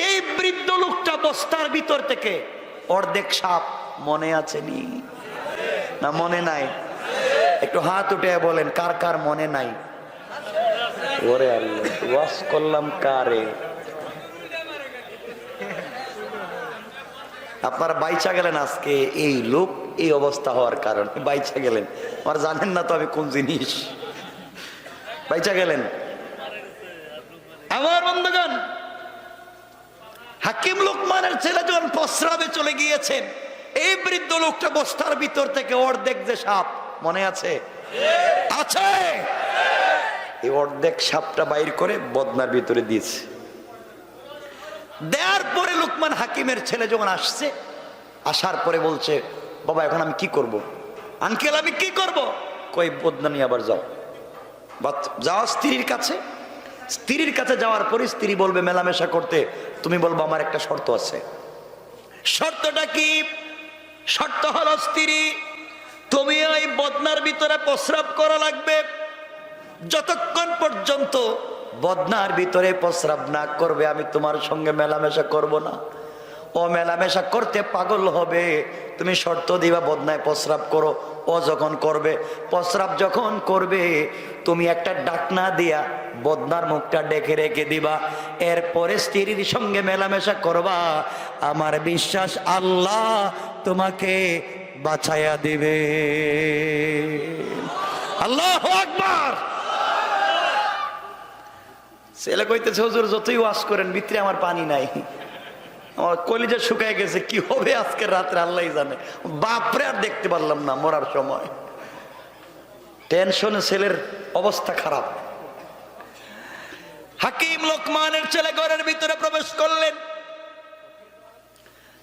এই বৃদ্ধ লোকটা বস্তার ভিতর থেকে অর্ধেক সাপ মনে আছে নি না মনে নাই? একটু হাত উঠে বলেন কার কার মনে নাই? ওরে আল্লাহ, ওয়াজ করলাম কারে? আপনারা বাইচা গেলেন আজকে, এই লোক এই অবস্থা হওয়ার কারণে বাইচা গেলেন। আর জানেন না তো আমি কোন জিনিস, বাইচা গেলেন। আমার বন্ধুগণ, হাকিম লোকমানের ছেলে যখন প্রস্রাবে চলে গিয়েছেন, এই বৃদ্ধ লোকটা বস্তার ভিতর থেকে অর্ধেক যে সাপ মনে আছে, আছে, এই অর্ধেক সাপটা বাইর করে বদনার ভিতরে দিয়েছে। দেওয়ার পরে লোকমান হাকিমের ছেলে যখন আসছে, আসার পরে বলছে, বাবা এখন আমি কি করব? আঙ্কেল আমি কি করব? কই বদনা নিয়ে আবার যাও, যাও স্ত্রীর কাছে। স্ত্রীর কাছে যাওয়ার পরে স্ত্রী বলবে মেলামেশা করতে, তুমি বলবো আমার একটা শর্ত আছে। শর্তটা কি? শর্ত হলো স্ত্রী, তুমি ওই বদনার ভিতরে প্রস্রাব করা লাগবে। যতক্ষণ পর্যন্ত বদনার ভিতরে প্রস্রাব না করবে আমি তোমার সঙ্গে মেলামেশা করব না। ও মেলামেশা করতে পাগল হবে, তুমি শর্ত দিবা বদনায় প্রস্রাব করো। ও যখন করবে, প্রস্রাব যখন করবে, তুমি একটা ডাকনা দিয়া বদনার মুখটা ডেকে রেখে দিবা। এরপরে স্ত্রীর সঙ্গে মেলামেশা করবা। আমার বিশ্বাস আল্লাহ তোমাকে বাঁচাইয়া দিবে। আল্লাহু আকবার। ছেলে কইতেছে, হুজুর যতই ওয়াজ করেন ভিতরে আমার পানি নাই, আমার কলিজা শুকায় গেছে, কি হবে আজকের রাত্রে আল্লাহ জানে। বাপরে আর দেখতে পারলাম না মরার সময়, টেনশনে ছেলের অবস্থা খারাপ। হাকিম লোকমানের ছেলে ঘরের ভিতরে প্রবেশ করলেন।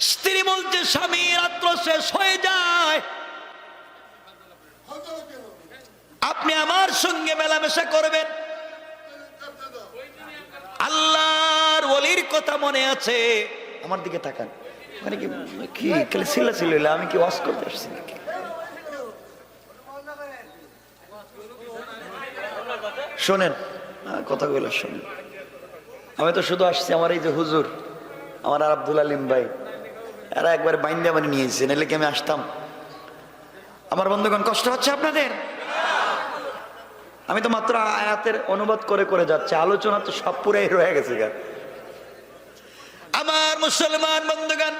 স্ত্রী বলছে, স্বামী রাত্র শেষ হয়ে যায়, আপনি আমার সঙ্গে মেলামেশা করবেন। আল্লাহর ওলির কথা মনে আছে? আমার দিকে তাকান, মানে কি খালি ছিল আমি কি ওয়াজ করতে আসছি নাকি? শোনেন কথাগুলো শোনেন। আমি তো শুধু আসছি, আমার এই যে হুজুর, আমার আর আব্দুল আলিম ভাই, এরা একবার বাইন্দা বানি নিয়েছে, নাহলে কি আমি আসতাম? আমার বন্ধুগণ, কষ্ট হচ্ছে আপনাদের? আমি তো মাত্র আয়াতের অনুবাদ করে করে যাচ্ছি, আলোচনা তো সব পুরাই রয়ে গেছে। আমার মুসলমান বন্ধুগণ,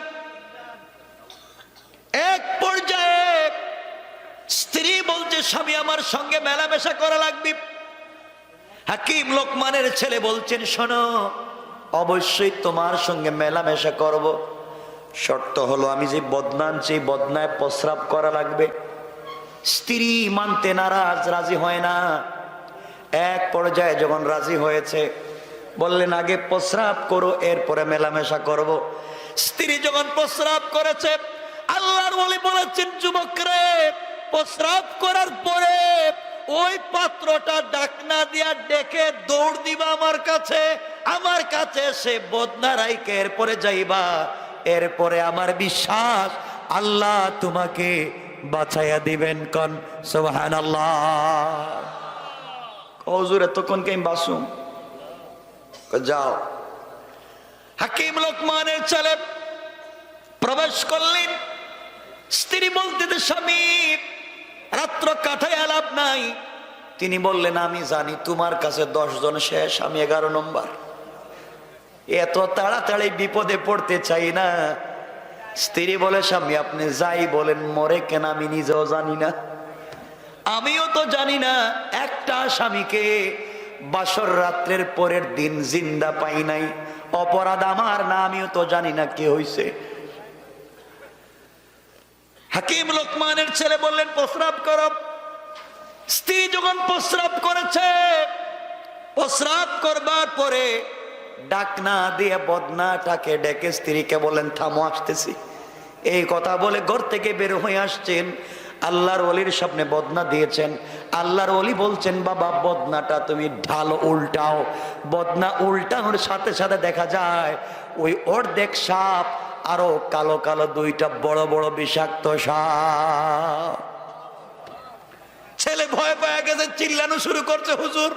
এক পর্যায়ে স্ত্রী বলছে, স্বামী আমার সঙ্গে মেলামেশা করা লাগবে। হাকিম লোকমানের ছেলে বলছেন, শোনো, অবশ্যই তোমার সঙ্গে মেলামেশা করব, শর্ত হলো আমি যে বদনান, সেই বদনায় প্রস্রাব করা লাগবে। স্ত্রী মানতে নারাজ, রাজি হয় না। এক পর্যায়ে যখন রাজি হয়েছে, বললেন আগে প্রস্রাব করো, এরপরে মেলামেশা করব। স্ত্রী যখন প্রস্রাব করেছে, আল্লাহর ওলি বলেছেন, যুবক রে, প্রস্রাব করার পরে ওই পাত্রটা ডাকনা দিয়া ডেকে দৌড় দিবা আমার কাছে। আমার কাছে এসে বদনা রাইকে এরপরে যাইবা। এরপরে আমার বিশ্বাস আল্লাহ তোমাকে বাঁচাইয়া দিবেন। কোন সুবহানাল্লাহ। হুজুর এতক্ষণ কে আমি বাসুম? যাও। হাকিম লোকমানের ছেলে প্রবেশ করলেন। স্ত্রী বলতে, স্বামী রাত্র কাটায় লাভ নাই। তিনি বললেন, আমি জানি তোমার কাছে 10 জন শেষ, আমি 11 নম্বর। এত তাড়াতাড়ি বিপদে পড়তে চাই না। স্ত্রী বলে, স্বামী আপনি যাই বলেন, মরে কেন আমি নিজেও জানি না, আমিও তো জানি না। একটা স্বামীকে বাসর রাত্রের পরের দিন জিন্দা পাই নাই, অপরাধ আমার না, আমিও তো জানি না কে হইছে। হাকিম লোকমানের ছেলে বললেন, প্রস্রাব করো। স্ত্রী যখন প্রস্রাব করেছে, প্রস্রাব করবার পরে ডাকনা দিয়ে বদনাটাকে ডেকে স্ত্রীকে বলেন, থামো, আসতেছি। এই কথা বলে ঘর থেকে বের হয়ে আসছেন। আল্লাহর ওলির সামনে বদনা দিয়েছেন। আল্লাহর ওলি বলছেন, বাবা বদনাটা তুমি ঢালো, উল্টাও। বদনা উল্টানোর সাথে সাথে দেখা যায় ওই অর্ধেক সাপ আরো কালো কালো 2টা বড় বড় বিষাক্ত সাপ। ছেলে ভয় পেয়ে গেছে, চিল্লানো শুরু করছে, হুজুর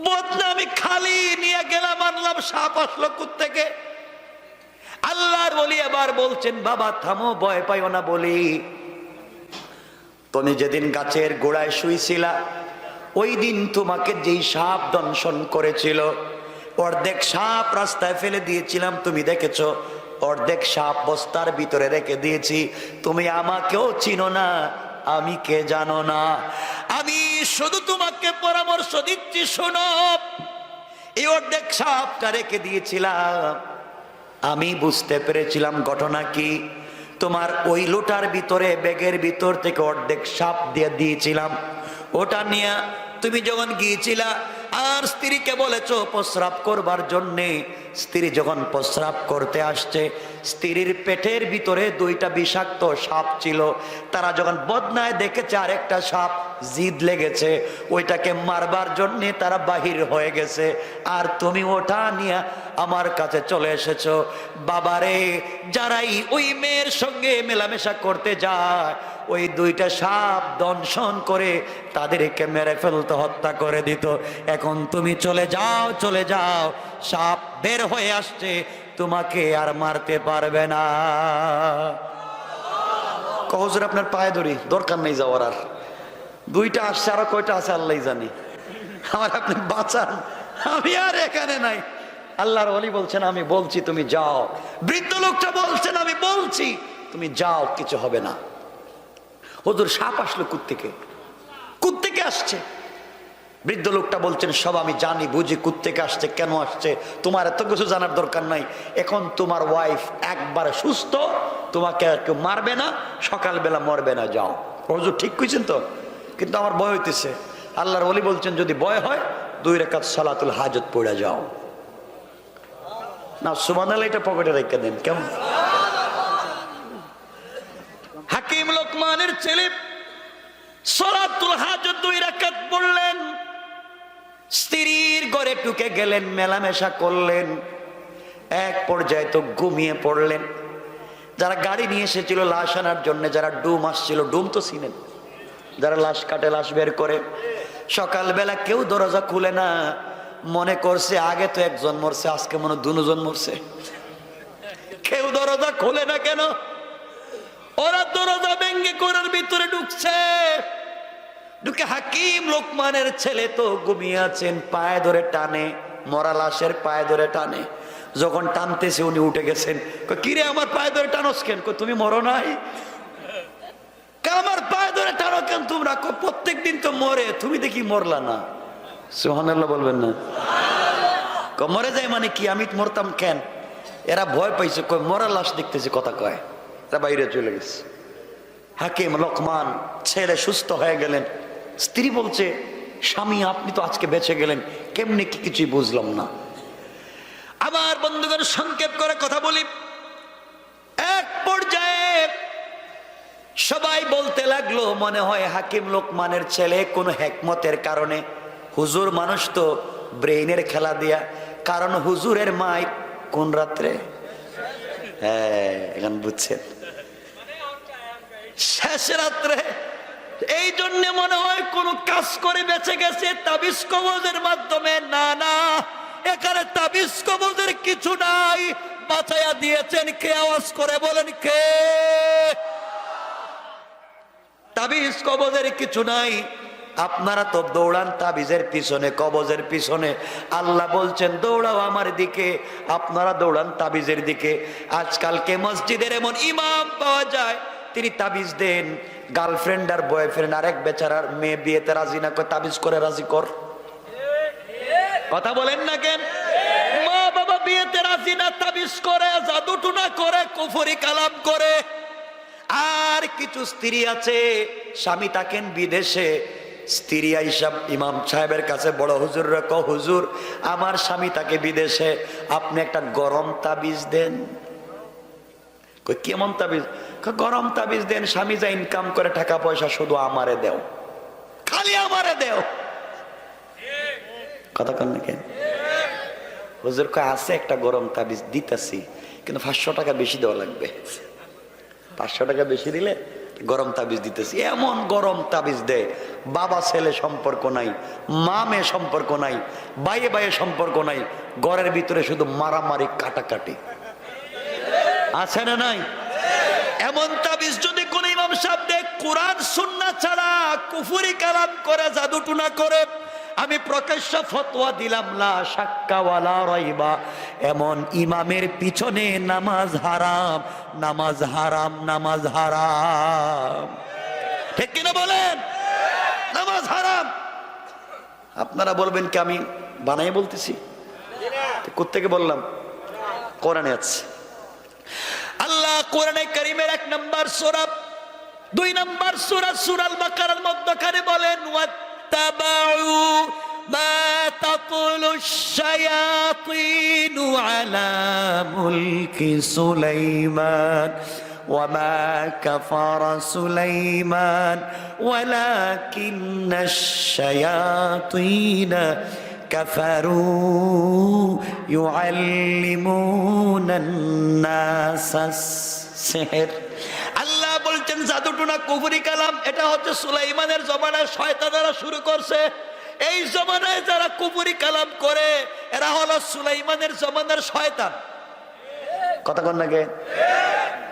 বদনা আমি খালি নিয়ে গেলাম, আনলাম, সাপ আসলো কোত্থেকে? আল্লাহর ওলি আবার বলছেন, বাবা থামো, ভয় পাইও না। বলি, তুমি যেদিন গাছের গোড়ায় শুইছিলা, ওই দিন তোমাকে যেই সাপ দংশন করেছিল, অর্ধেক সাপ রাস্তায় ফেলে দিয়েছিলাম, তুমি দেখেছো। অর্ধেক সাপ বস্তার ভিতরে রেখে দিয়েছি। তুমি আমাকেও চিনো না, আমি কে জানো না। আমি শুধু তোমাকে পরামর্শ দিচ্ছি, শোনো। এই অর্ধেক সাপটা রেখে দিয়েছিলাম, আমি বুঝতে পেরেছিলাম ঘটনা কি। তোমার ওই লোটার ভিতরে, ব্যাগের ভিতর থেকে অর্ধেক সাপ দিয়ে দিয়েছিলাম। ওটা নিয়ে তুমি যখন গিয়েছিলা আর স্ত্রীকে বলেছো প্রস্রাব করবার জন্যে, স্ত্রী যখন প্রস্রাব করতে আসছে, স্ত্রীর পেটের ভিতরে দুইটা বিষাক্ত সাপ ছিল। তারা যখন বদনায় দেখেছে আরেকটা সাপ জিদ লেগেছে, ওইটাকে মারবার জন্যে তারা বাহির হয়ে গেছে। আর তুমি ওটা নিয়ে আমার কাছে চলে এসেছো। বাবারে, যারাই ওই মেয়ের সঙ্গে মেলামেশা করতে যায়, ওই দুইটা সাপ দংশন করে তাদেরকে মেরে ফেলতে, হত্যা করে দিত। এখন তুমি চলে যাও, চলে যাও, সাপ বের হয়ে আসছে, তোমাকে আর মারতে পারবে না। হুজুর আপনার পায়ে ধরি, দরকার নেই যাওয়ার। আর দুইটা আসছে, আরো কয়টা আছে আল্লাহ জানি। আমার আপনি বাঁচান, আমি আর এখানে নাই। আল্লাহর ওলি বলছেন, আমি বলছি তুমি যাও। বৃদ্ধ লোকটা বলছেন, আমি বলছি তুমি যাও, কিছু হবে না। হুজুর সাপ আসলো কুত্থেকে? কুত্থেকে আসছে? বৃদ্ধ লোকটা বলছেন, সব আমি জানি বুঝি কুত্থেকে আসছে, কেন আসছে, তোমার এত কিছু জানার দরকার নাই। এখন তোমার ওয়াইফ একবারে সুস্থ, তোমাকে আর কেউ মারবে না, সকালবেলা মরবে না, যাও। হুজুর ঠিক কইছেন তো? কিন্তু আমার ভয় হইতেছে। আল্লাহর ওলি বলছেন, যদি ভয় হয় 2 রাকাত সালাতুল হাজত পড়ে যাও। না সুবহানাল্লাহ, এটা পকেটে রেখে দেন, কেমন? হাকিম লোকমানের ছেলে সালাতুল হাজত 2 রাকাত পড়লেন, স্ত্রীর ঘরে ঢুকে গেলেন, মেলামেশা করলেন। এক পর্যায়ে তো ঘুমিয়ে পড়লেন। যারা গাড়ি নিয়ে এসেছিল লাশ আনার জন্য, যারা ডুম আসছিল, ডুম তো চিনেন, যারা লাশ কাটে, লাশ বের করে, সকালবেলা কেউ দরজা খুলে না। মনে করছে আগে তো একজন মরছে, আজকে মনে 2 জন মরছে। কেউ দরজা খোলে না কেন? ওরা দরজা ভেঙ্গে ঘরের ভিতরে ঢুকছে। ঢুকে হাকিম লোকমানের ছেলে তো ঘুমিয়ে আছেন, পায়ে ধরে টানে, মরা লাশের পায়ে ধরে টানে। যখন টানতেছে উনি উঠে গেছেন। কিরে আমার পায়ে ধরে টানোস কেন? তুমি মরো নাই? আমার পায়ে ধরে টানো কেন তোমরা? প্রত্যেক দিন তো মরে, তুমি দেখি মরলা না। সুবহানাল্লাহ বলবেন না? মরে যায় মানে কি? আমি মরতাম কেন? এরা ভয় পাইছে, কয় মরা লাশ দেখতেছে, কথা কয়। তা বাইরে চলে গেছে। হাকিম লোকমান ছেলে সুস্থ হয়ে গেলেন। স্ত্রী বলছে, স্বামী আপনি তো আজকে বেঁচে গেলেন, কেমনি কি কিছুই বুঝলাম না। আমার বন্ধুগণ, সংক্ষেপ করে কথা বলি। এক পর্যায়ে সবাই বলতে লাগলো, মনে হয় হাকিম লোকমানের ছেলে কোনো হেকমতের কারণে, হুজুর মানুষ তো ব্রেইনের খেলা দিয়া, কারণ হুজুরের মাই কোন রাত্রে, হ্যাঁ এখন বুঝছেন, শেষ রাত্রে। এই জন্য মনে হয় কোন কাজ করে বেঁচে গেছে তাবিজ কবজের মাধ্যমে। না না, এখানে তাবিজ কবজের কিছু নাই, বাঁচাইয়া দিয়েছেন কে? আওয়াজ করে বলেন কে? তাবিজ কবজের কিছু নাই। আপনারা তো দৌড়ান তাবিজের পিছনে, কবজের পিছনে। আল্লাহ বলছেন দৌড়াও আমার দিকে, আপনারা দৌড়ান তাবিজের দিকে। আজকালকে মসজিদের এমন ইমাম পাওয়া যায়, তিনি তাবিজ দেন। গার্লফ্রেন্ড আর বয়ফ্রেন্ড, আরেক বেচারার মেয়ে বিয়েতে রাজি না, করে তাবিজ করে রাজি কর। কথা বলেন না কেন? মা বাবা বিয়েতে রাজি না, তাবিজ করে, জাদু টুনা করে, কুফরি কালাম করে। আর কিছু স্ত্রী আছে, স্বামী থাকেন বিদেশে, স্ত্রী আইসা ইমাম সাহেবের কাছে, বড় হুজুর রে, হুজুর আমার স্বামী থাকে বিদেশে, আপনি একটা গরম তাবিজ দেন। কেমন তাবিজ? গরম তাবিজ দেন, স্বামী যা ইনকাম করে টাকা পয়সা শুধু আমারে দেও, খালি আমারে দেও। কথা কন না কেন? হুজুর কয় আছে একটা গরম তাবিজ দিতেছি, কিন্তু 500 টাকা বেশি দেওয়া লাগবে। 500 টাকা বেশি দিলে গরম তাবিজ দিতেছি। এমন গরম তাবিজ দেয়, বাবা ছেলে সম্পর্ক নাই, মা মেয়ে সম্পর্ক নাই, বাইয়ে বাইয়ে সম্পর্ক নাই, ঘরের ভিতরে শুধু মারামারি কাটাকাটি। আছে না নাই? এমন তাবিজ যদি কোন ইমাম সাহেব দেখ কোরআন সুন্নাহ ছাড়া কুফরি কালাম করে জাদু টুনা করে, আমি প্রকাশ্য ফতোয়া দিলাম লা শাক্কা ওয়ালা রাইবা, এমন ইমামের পিছনে নামাজ হারাম, নামাজ হারাম, নামাজ হারাম। ঠিক কিনা বলেন? নামাজ হারাম। আপনারা বলবেন কি আমি বানাই বলতেছি? কোত্থেকে বললাম? কোরআনে আছে। আল্লাহ কোরআনে কারীমের 1 নম্বর সূরা 2 নম্বর সূরা সূরা আল বাকারার মধ্যখানে বলেন ওয়াত্তাবাউ মা তাতুলুশ শায়াতিনু আলা মুলকি সুলাইমান وما كفر سليمان ولكن الشياطين كفروا يعلمون الناس السحر। আল্লাহ বলছেন জাদুটুনা কুফরি কালাম এটা হচ্ছে সুলাইমানের জমানায় শয়তানেরা শুরু করছে। এই জমানায় যারা কুফরি কালাম করে এরা হলো সুলাইমানের জমানার শয়তান। কথা কন নাকি?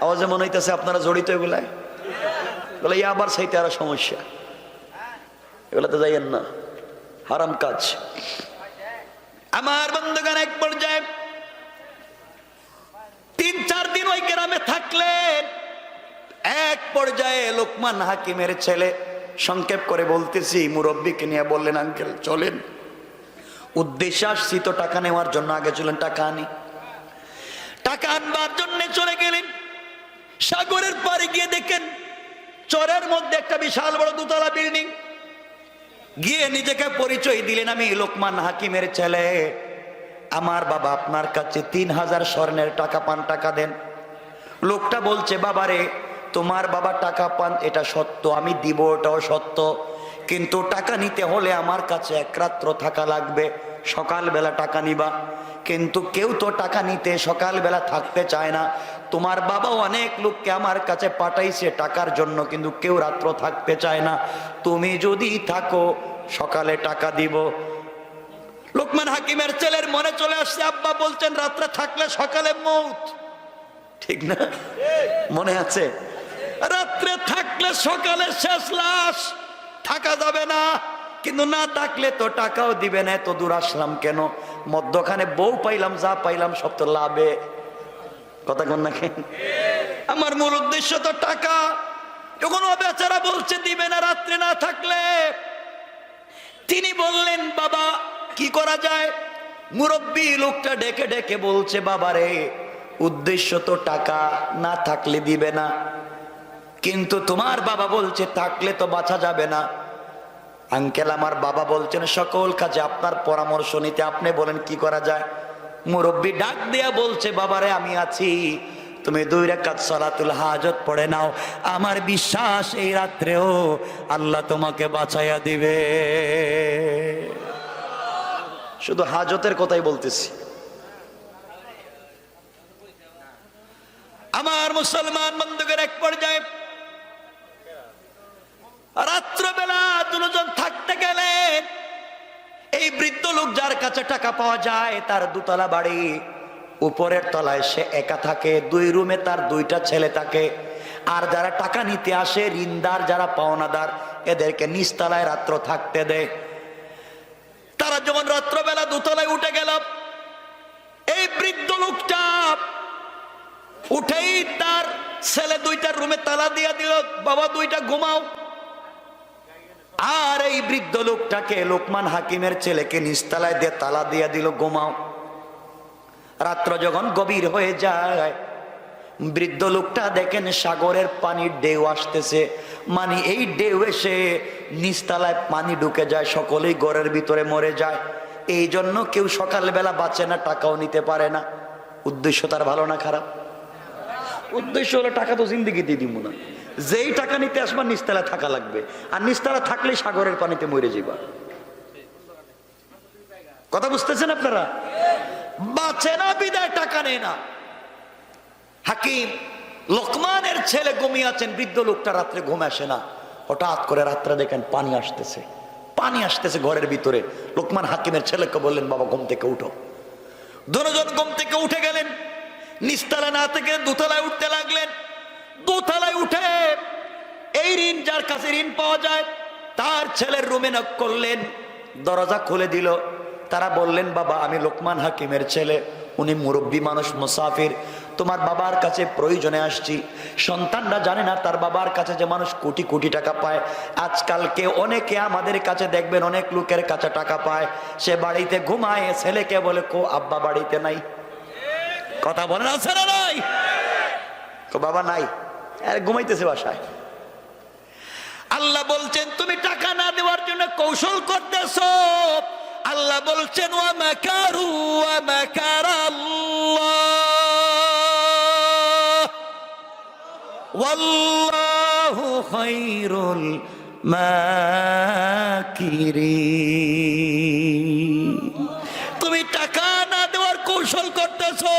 আওয়াজে মনে হইতেছে আপনারা জড়িত এগুলায়। বলে আবার সেইটা আরো সমস্যা, এগুলাতে যাইয়েন না, হারাম কাজ। আমার বন্ধুগণ এক পর্যায়ে 3-4 দিন ওই গ্রামে থাকলেন। এক পর্যায়ে লোকমান হাকিমের ছেলে, সংক্ষেপ করে বলতেছি, মুরব্বীকে নিয়ে বললেন আঙ্কেল চলেন, উদ্দেশ্যে আসছি তো টাকা নেওয়ার জন্য, আগে চলেন টাকা আনি। টাকা আনবার জন্য চলে গেলেন। সাগরের পাড়ে গিয়ে দেখেন চরের মধ্যে একটা বিশাল বড় 2তলা বিল্ডিং। গিয়ে নিজেকে পরিচয় দিলেন, আমি লোকমান হাকিমের ছেলে, আমার বাবা আপনার কাছে 3000 স্বর্ণের টাকা পান, টাকা দেন। লোকটা বলছে বাবারে তোমার বাবা টাকা পান এটা সত্য, আমি দিব, ওটাও সত্য, কিন্তু টাকা নিতে হলে আমার কাছে 1 রাত্র থাকা লাগবে, সকালবেলা টাকা নিবা। কিন্তু কেউ তো টাকা নিতে সকালবেলা থাকতে চায় না। তোমার বাবা অনেক লোককে আমার কাছে পাঠাইছে টাকার জন্য, কিন্তু কেউ রাত্র থাকতে চায় না। তুমি যদি থাকো সকালে টাকা দিব। লোকমান হাকিমের ছেলের মনে চলে আসছে, আব্বা বলছেন রাত্রে থাকলে সকালে মৌত, ঠিক না? মনে আছে? রাত্রে থাকলে সকালে শেষ লাশ, থাকা যাবে না। কিন্তু না থাকলে তো টাকাও দিবে না, এত দূর আসলাম কেন? মধ্যখানে বউ পাইলাম, যা পাইলাম সব তো লাভে। কথা কন নাকি? আমার মূল উদ্দেশ্য তো টাকা। যখন ও বেচারা বলছে দিবে না রাত্রে না থাকলে, তিনি বললেন বাবা কি করা যায়? মুরব্বী লোকটা ডেকে ডেকে বলছে বাবারে উদ্দেশ্য তো টাকা, না থাকলে দিবে না, কিন্তু তোমার বাবা বলছে থাকলে তো বাঁচা যাবে না। আঙ্কেল আমার বাবা বলছেন সকল কাজে আপনার পরামর্শ নিতে, আপনি বলেন কি করা যায়? মুরব্বী ডাক দিয়া বলছে বাবারে আমি আছি, তুমি 2 রাকাত সালাতুল হাজত পড়ে নাও, আমার বিশ্বাস এই রাত্রেও আল্লাহ তোমাকে বাঁচাইয়া দিবে। শুধু হাজতের কথাই বলতেছি। আমার মুসলমান বন্ধুদের এক পর্যায়ে রাত্রবেলা 2 জন থাকতে গেলে এই বৃদ্ধ লোক যার কাছে টাকা পাওয়া যায় তার 2তলা বাড়ি, উপরের তলায় সে একা থাকে, 2 রুমে তার 2টা ছেলে থাকে। আর যারা টাকা নিতে আসে ঋণদার, যারা পাওনাদার, এদেরকে নিচতলায় রাত্র থাকতে দেয়। তারা যখন রাত্রবেলা 2তলায় উঠে গেল, এই বৃদ্ধ লোকটা উঠেই তার ছেলে 2টার রুমে তালা দিয়া দিল, বাবা 2টা ঘুমাও। আর এই বৃদ্ধ লোকটাকে লোকমান হাকিমের ছেলেকে নিচতলায় দিয়ে তালা দিয়া দিল, ঘুমাও। রাত্র যখন গভীর হয়ে যায়, বৃদ্ধ লোকটা দেখেন সাগরের পানির ঢেউ আসতেছে, মানে এই ঢেউ এসে নিচতলায় পানি ঢুকে যায়, সকলেই ঘরের ভিতরে মরে যায়। এই জন্য কেউ সকালবেলা বাঁচে না, টাকাও নিতে পারে না। উদ্দেশ্য তার ভালো না খারাপ? উদ্দেশ্য হলো টাকা তো জিন্দিগিতে দিব না, যেই টাকা নিতে আসবা নিচতলায় থাকা লাগবে, আর নিচতলা থাকলে সাগরের পানিতে মরে যাবা। কথা বুঝতেছেন আপনারা? বাঁচে না বিদায় টাকা নেই না। হাকিম লোকমানের ছেলে ঘুমিয়ে আছেন, বৃদ্ধ লোকটা রাত্রে ঘুম আসে না। হঠাৎ করে রাত্রে দেখেন পানি আসতেছে, পানি আসতেছে ঘরের ভিতরে। লোকমান হাকিমের ছেলেকে বললেন বাবা ঘুম থেকে উঠো। 2 জন ঘুম থেকে উঠে গেলেন। নিচতলা না থেকে দোতলায় উঠতে লাগলেন। দোতলায় উঠে এই ঋণ, যার কাছে ঋণ পাওয়া যায়, তার ছেলের রুমে নক করলেন। দরজা খুলে দিল। তারা বললেন, বাবা আমি লোকমান হাকিমের ছেলে, উনি মুরব্বী মানুষ, মুসাফির, তোমার বাবার কাছে প্রয়োজনে আসছি। সন্তানরা জানে না তার বাবার কাছে যে মানুষ কোটি কোটি টাকা পায়। আজকালকে অনেকে আমাদের কাছে দেখবেন অনেক লোকের কাছে টাকা পায়, সে বাড়িতে ঘুমায়, ছেলেকে বলে কো আব্বা বাড়িতে নাই। কথা বলেন আছে না নাই? তো বাবা নাই, ঘুমাইতেছে বাসায়। আল্লাহ বলছেন তুমি টাকা না দেওয়ার জন্য কৌশল করতেছো। আল্লাহ বলছেন ওয়া মাকারু ওয়া মাকারাল্লাহ ওয়াল্লাহু খায়রুল মাকিরিন। তুমি টাকা না দেওয়ার কৌশল করতেছো,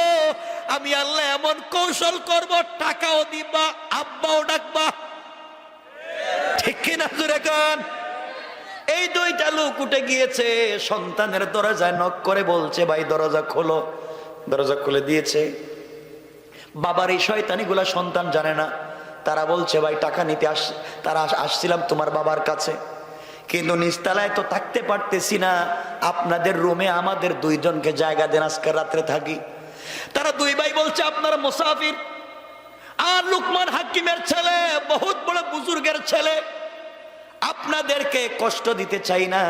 আমি আল্লাহ এমন কৌশল করব, টাকাও দিবা, আব্বাও ডাকবা। ঠিক কিনা জোরে কান? এই দুইটা লোক উঠে গিয়েছে, সন্তানের দরজায় নক করে বলছে, ভাই দরজা খোলো। দরজা খুলে দিয়েছে। বাবার এই শয়তানিগুলা সন্তান জানে না। তারা বলছে, ভাই টাকা নিতে তারা আসছিলাম তোমার বাবার কাছে, কিন্তু নিচতলায় তো থাকতে পারতেছি না, আপনাদের রুমে আমাদের দুইজনকে জায়গা দেন, আজকে রাত্রে থাকি। তারা দুই ভাই বলছে, আপনারা মুসাফির, আর লোকমান হাকিমের ছেলে বহুত বড় বুজুর্গের ছেলে, আপনাদেরকে কষ্ট দিতে চাই না,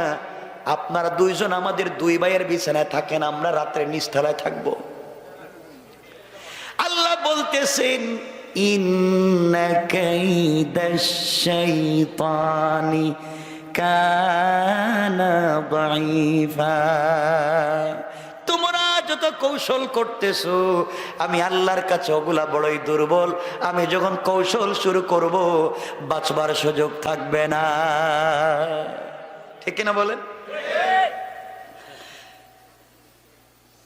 আপনারা দুইজন আমাদের দুই ভাইয়ের বিছানায় থাকেন, আমরা রাত্রে নিচতলায় থাকবো। আল্লাহ বলতেছেন ইন্না কাইদাশ শাইতানি কানা দাঈফা। তোমরা যত কৌশল করতেছো, আমি আল্লাহর কাছে ওগুলা বড়ই দুর্বল। আমি যখন কৌশল শুরু করব, বাঁচবার সুযোগ থাকবে না। ঠিক না বলেন?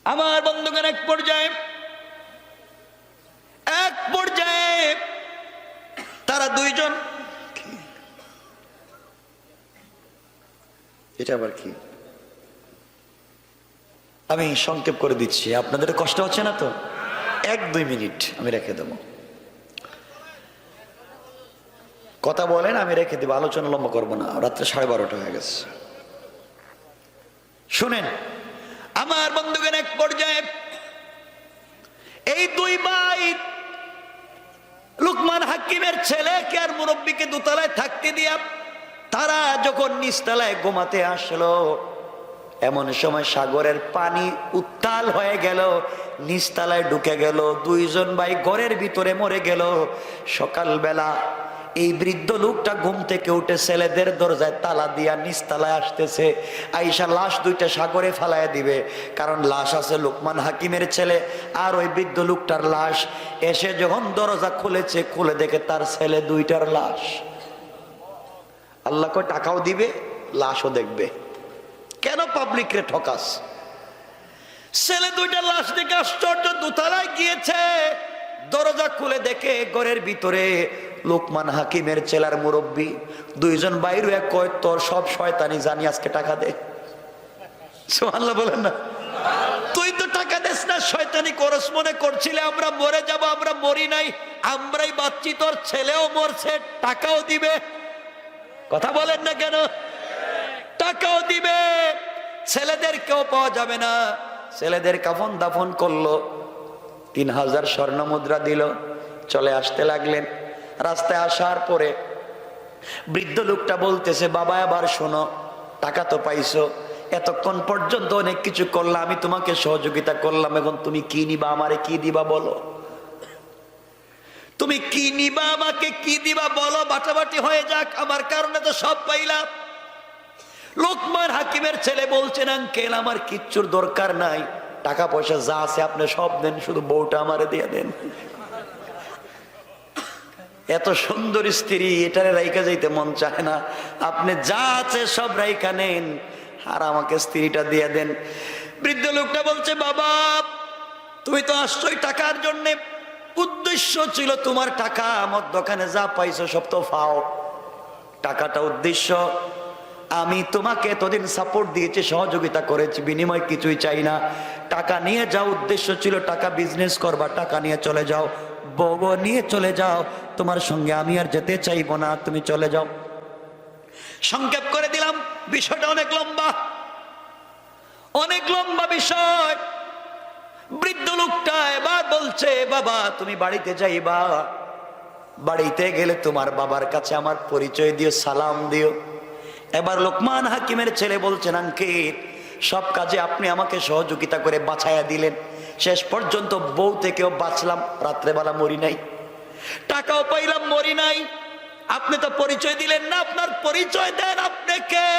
আমার বন্ধুগণ, এক পর্যায়ে তারা দুইজন, এটা আবার কি, আমি সংক্ষেপ করে দিচ্ছি, আপনাদের কষ্ট হচ্ছে না তো? 1-2 মিনিট আমি রেখে দেব। কথা বলেন, আমি রেখে দেব, আলোচনা লম্বা করবো না, রাত্রে 12:30 হয়ে গেছে। শুনেন আমার বন্ধুগণ, এক পর্যায়ে এই দুই ভাই লোকমান হাকিমের ছেলেকে আর মুরব্বীকে দোতলায় থাকতে দিয়া তারা যখন নিচতলায় ঘুমাতে আসলো, এমন সময় সাগরের পানি উত্তাল হয়ে গেল, নিচতলায় ঢুকে গেল, দুইজন ভাই ঘরের ভিতরে মরে গেল। সকালবেলা এই বৃদ্ধ লোকটা ঘুম থেকে উঠে ছেলেদের দরজায় তালা দিয়া নিচতলায় আসতেছে, আইসা লাশ দুইটা সাগরে ফালাইয়া দিবে, কারণ লাশ আছে লোকমান হাকিমের ছেলে আর ওই বৃদ্ধ লোকটার লাশ। এসে যখন দরজা খুলেছে, খুলে দেখে তার ছেলে দুইটার লাশ। আল্লাহ কয় টাকাও দিবে, লাশও দেখবে। কেন পাবলিক রে ঠকাস? ছেলে দুইটা লাশ দেখে আশ্চর্য, দোতলায় গিয়েছে, দরজা খুলে দেখে ঘরের ভিতরে লোকমান হাকিমের ছেলার মুরব্বী দুইজন বাইরে। কয় তোর সব শয়তানি জানি, আজকে টাকা দে। সুবহানাল্লাহ বলেন না? তুই তো টাকা দেস না, শয়তানি করস, মনে করছিলে আমরা মরে যাব, আমরা মরি নাই, আমরাই বাঁচছি, তোর ছেলেও মরছে, টাকাও দিবে। কথা বলেন না কেন? টাকাও দিবে, ছেলেদের কেউ পাওয়া যাবে না। ছেলেদের কাফন দাফন করলো, 3000 স্বর্ণ মুদ্রা দিল, চলে আসতে লাগলেন। রাস্তায় আসার পরে বৃদ্ধ লোকটা বলতেছে, বাবা আবার শোনো, টাকা তো পাইছো, এতক্ষণ পর্যন্ত অনেক কিছু করলাম, আমি তোমাকে সহযোগিতা করলাম, এখন তুমি কি নিবা, আমারে কি দিবা বলো, তুমি কি নিবা, আমাকে কি দিবা বলো, বাটাবাটি হয়ে যাক, আমার কারণে তো সব পাইলাম। লোকমান হাকিমের ছেলে বলছেন, আঙ্কেল আমার কিচ্ছুর দরকার নাই, টাকা পয়সা যা আছে আপনি সব দেন, শুধু বউটা আমারে দিয়ে দেন। এত সুন্দর স্ত্রী, এটারে রাইখা যাইতে মন চায় না, আপনি যা আছে সব রাইখা নেন, আর আমাকে স্ত্রীটা দিয়ে দেন। বৃদ্ধ লোকটা বলছে, বাবা তুমি তো আসছোই টাকার জন্যে, উদ্দেশ্য ছিল তোমার টাকা, আমার দোকানে যা পাইছো সব তো ফাও, টাকাটা উদ্দেশ্য। আমি তোমাকে এতদিন সাপোর্ট দিয়েছি, সহযোগিতা করেছি, বিনিময় কিছুই চাই না। টাকা নিয়ে যাও, উদ্দেশ্য ছিল টাকা বিজনেস করবা, টাকা নিয়ে চলে যাও, বউ নিয়ে চলে যাও, তোমার সঙ্গে আমি আর যেতে চাইবো না, তুমি চলে যাও। সংক্ষেপ করে দিলাম, বিষয়টা অনেক লম্বা, অনেক লম্বা বিষয়। বৃদ্ধ লোকটা এবার বলছে, বাবা তুমি বাড়িতে যাইবা, বাড়িতে গেলে তোমার বাবার কাছে আমার পরিচয় দিও, সালাম দিও। এবার লোকমান হাকিমের ছেলে বলছেন, আঙ্কেল সব কাজে আপনি আমাকে সহযোগিতা করে বাঁচাইয়া দিলেন, শেষ পর্যন্ত বউ থেকেও বাঁচলাম, রাত্রেবেলা মরি নাই, টাকাও পাইলাম, মরি নাই, আপনি তো পরিচয় দিলেন না, আপনার পরিচয় দেন, আপনি কে?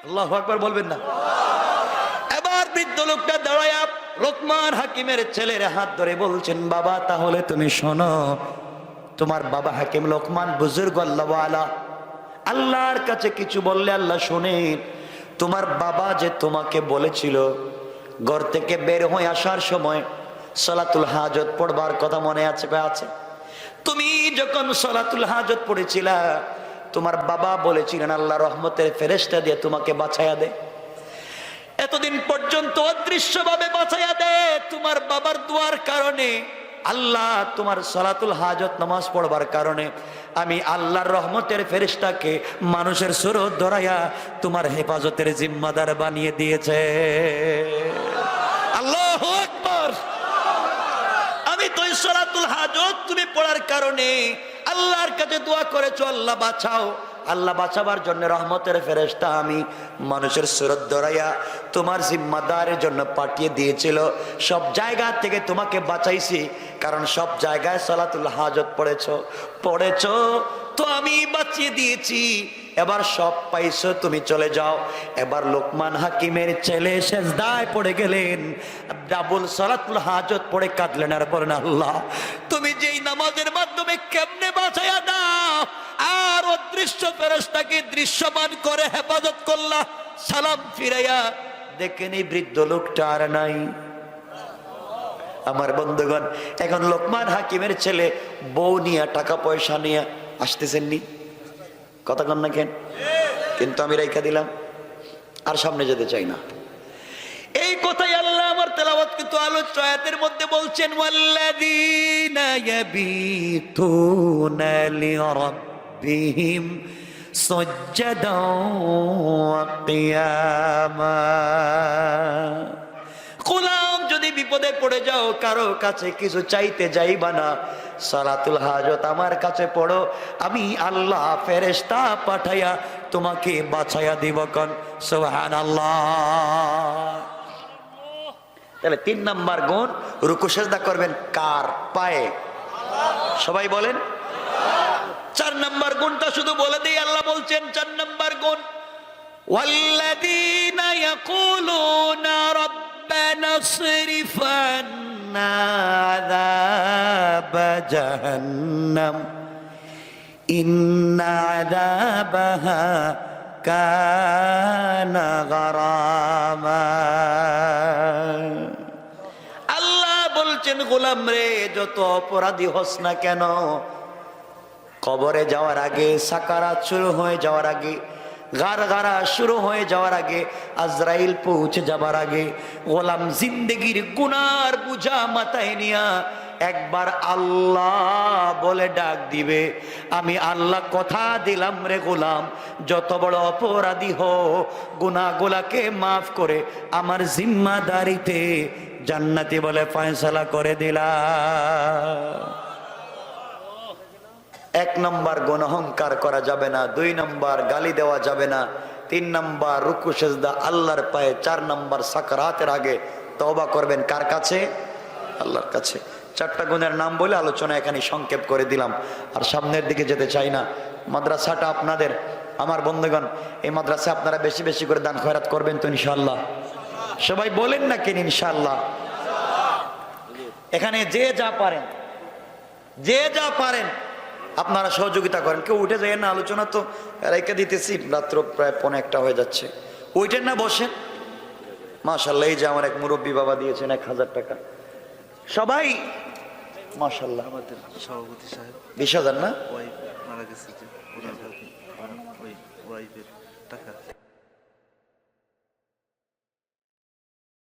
আল্লাহু আকবার বলবেন না? এবার বৃদ্ধ লোকটা দাঁড়ায়া লোকমান হাকিমের ছেলের হাত ধরে বলছেন, বাবা তাহলে তুমি শোনো, তোমার বাবা হাকিম লোকমান বুজুর্গ আল্লাহওয়ালা, আল্লাহর কাছে কিছু বললে আল্লাহ শোনেন। তোমার বাবা যে তোমাকে বলেছিল ঘর থেকে বের হয়ে আসার সময় সালাতুল হাজত পড়বার কথা মনে আছে? আছে। তুমি যখন সালাতুল হাজত পড়েছিলা, তোমার বাবা বলেছিলেন আল্লাহ রহমতের ফেরেশতা দিয়ে তোমাকে বাঁচাইয়া দে, এতদিন পর্যন্ত অদৃশ্যভাবে বাঁচাইয়া দে। তোমার বাবার দোয়ার কারণে, আল্লাহ তোমার সালাতুল হাজত নামাজ পড়বার কারণে আমি আল্লাহর রহমতের ফেরেশতাকে মানুষের সুরত ধরাইয়া তোমার হেফাজতের জিম্মাদার বানিয়ে দিয়েছে। আল্লাহু আকবার। আমি তো সালাতুল হাজত তুমি পড়ার কারণে আল্লাহর কাছে দোয়া করেছো, আল্লাহ বাঁচাও, আল্লাহ বাঁচাবার জন্য রহমতের ফেরেশতা আমি মানুষের সুরত ধরাইয়া তোমার জিম্মাদারের জন্য পাঠিয়ে দিয়েছিল। সব জায়গা থেকে তোমাকে বাঁচাইছি, কারণ সব জায়গায় সালাতুল হাজত পড়েছো তো আমি বাঁচিয়ে দিয়েছি। এবার সব পাইছো, তুমি চলে যাও। এবার লোকমান হাকিমের ছেলে সেজদায় পড়ে গেলেন, ডাবল সালাতুল হাজত পড়ে কাঁদলেন আর বলেন, আল্লাহ তুমি যেই নামাজের মাধ্যমে কেমনে বাঁচাইয়া দাও, আর অদৃশ্য ফেরেশতাকে দৃশ্যমান করে হেফাজত করলা, সালাম ফিরাইয়া দেখেন এই বৃদ্ধ লোকটা আর নাই। আমার বন্ধুগণ, এখন লোকমান হাকিমের ছেলে বউ নিয়ে টাকা পয়সা নিয়ে আসতেছেন নি? কথা কন না কেন? কিন্তু আমি রেখা দিলাম, আর সামনে যেতে চাই না। এই কথাই আল্লাহ আমার তেলাওয়াত কিন্তু আলোচ্য আয়াতের মধ্যে বলছেন, ওয়াল্লাযীনা ইয়াবিতুনা লিরাব্বিহিম সুজদান ওয়া কিয়ামা। গোলাম যদি বিপদে পড়ে যাও, কারো কাছে কিছু চাইতে যাইবা না, সালাতুল হাজত আমার কাছে পড়ো, আমি আল্লাহ ফেরেশতা পাঠাইয়া তোমাকে বাঁচাইয়া দিব। কোন সুবহানাল্লাহ। তাহলে 3 নাম্বার গুণ, রুকু সিজদা করবেন কার? পায়ে। সবাই বলেন। 4 নাম্বার গুণটা শুধু বলে দেই, আল্লাহ বলছেন 4 নাম্বার গুণ, ওয়াল্লাযীনা ইয়াকুলুনা রাব্বানা ইসরিফ আন্না আযাবা জাহান্নাম ইন্না আযাবাহা কানা গারামা। আল্লাহ বলছেন, গোলাম রে, যত অপরাধী হস না কেন, কবরে যাওয়ার আগে, সাকারাত শুরু হয়ে যাওয়ার আগে, গারগারা শুরু হয়ে যাওয়ার আগে, আজরাইল পৌঁছে যাবার আগে, গোলাম জিন্দেগির গুনার বুঝা মাথায় নিয়া একবার আল্লাহ বলে ডাক দিবে। আমি আল্লাহ কথা দিলাম রে গোলাম, যত বড় অপরাধী হো, গুনাহগুলোকে মাফ করে আমার জিম্মাদারিতে জান্নাতি বলে ফয়সালা করে দিলাম। 1 নম্বর গুণ অহংকার করা যাবে না, 2 নম্বর গালি দেওয়া যাবে না, 3 নম্বর রুকু সিজদা আল্লাহর পায়ে, 4 নম্বর সাকরাতের আগে তওবা করবেন কার কাছে? আল্লাহর কাছে। 4টা গুণের নাম বলে আলোচনা এখানে সংক্ষেপ করে দিলাম, আর সামনের দিকে যেতে চাই না। মাদ্রাসাটা আপনাদের, আমার বন্ধুগণ, এই মাদ্রাসা আপনারা বেশি বেশি করে দান খয়রাত করবেন তো ইনশাআল্লাহ? সবাই বলেন না কেন ইনশাআল্লাহ? এখানে যে যা পারেন আপনারা সহযোগিতা করেন। কেউ উঠে যায় না, আলোচনা তো রেখে দিতেছি, রাত্র প্রায় 1:45 হয়ে যাচ্ছে। উঠেন না, বসেন। মাশাআল্লাহ, এই যে আমার এক মুরব্বী বাবা দিয়েছেন 1000 টাকা। সবাই মাশাআল্লাহ। আমাদের সভাপতি সাহেব 20,000 না? ওয়াইফ মারা গেছে, যে ওনার ওই ওয়াইফের টাকা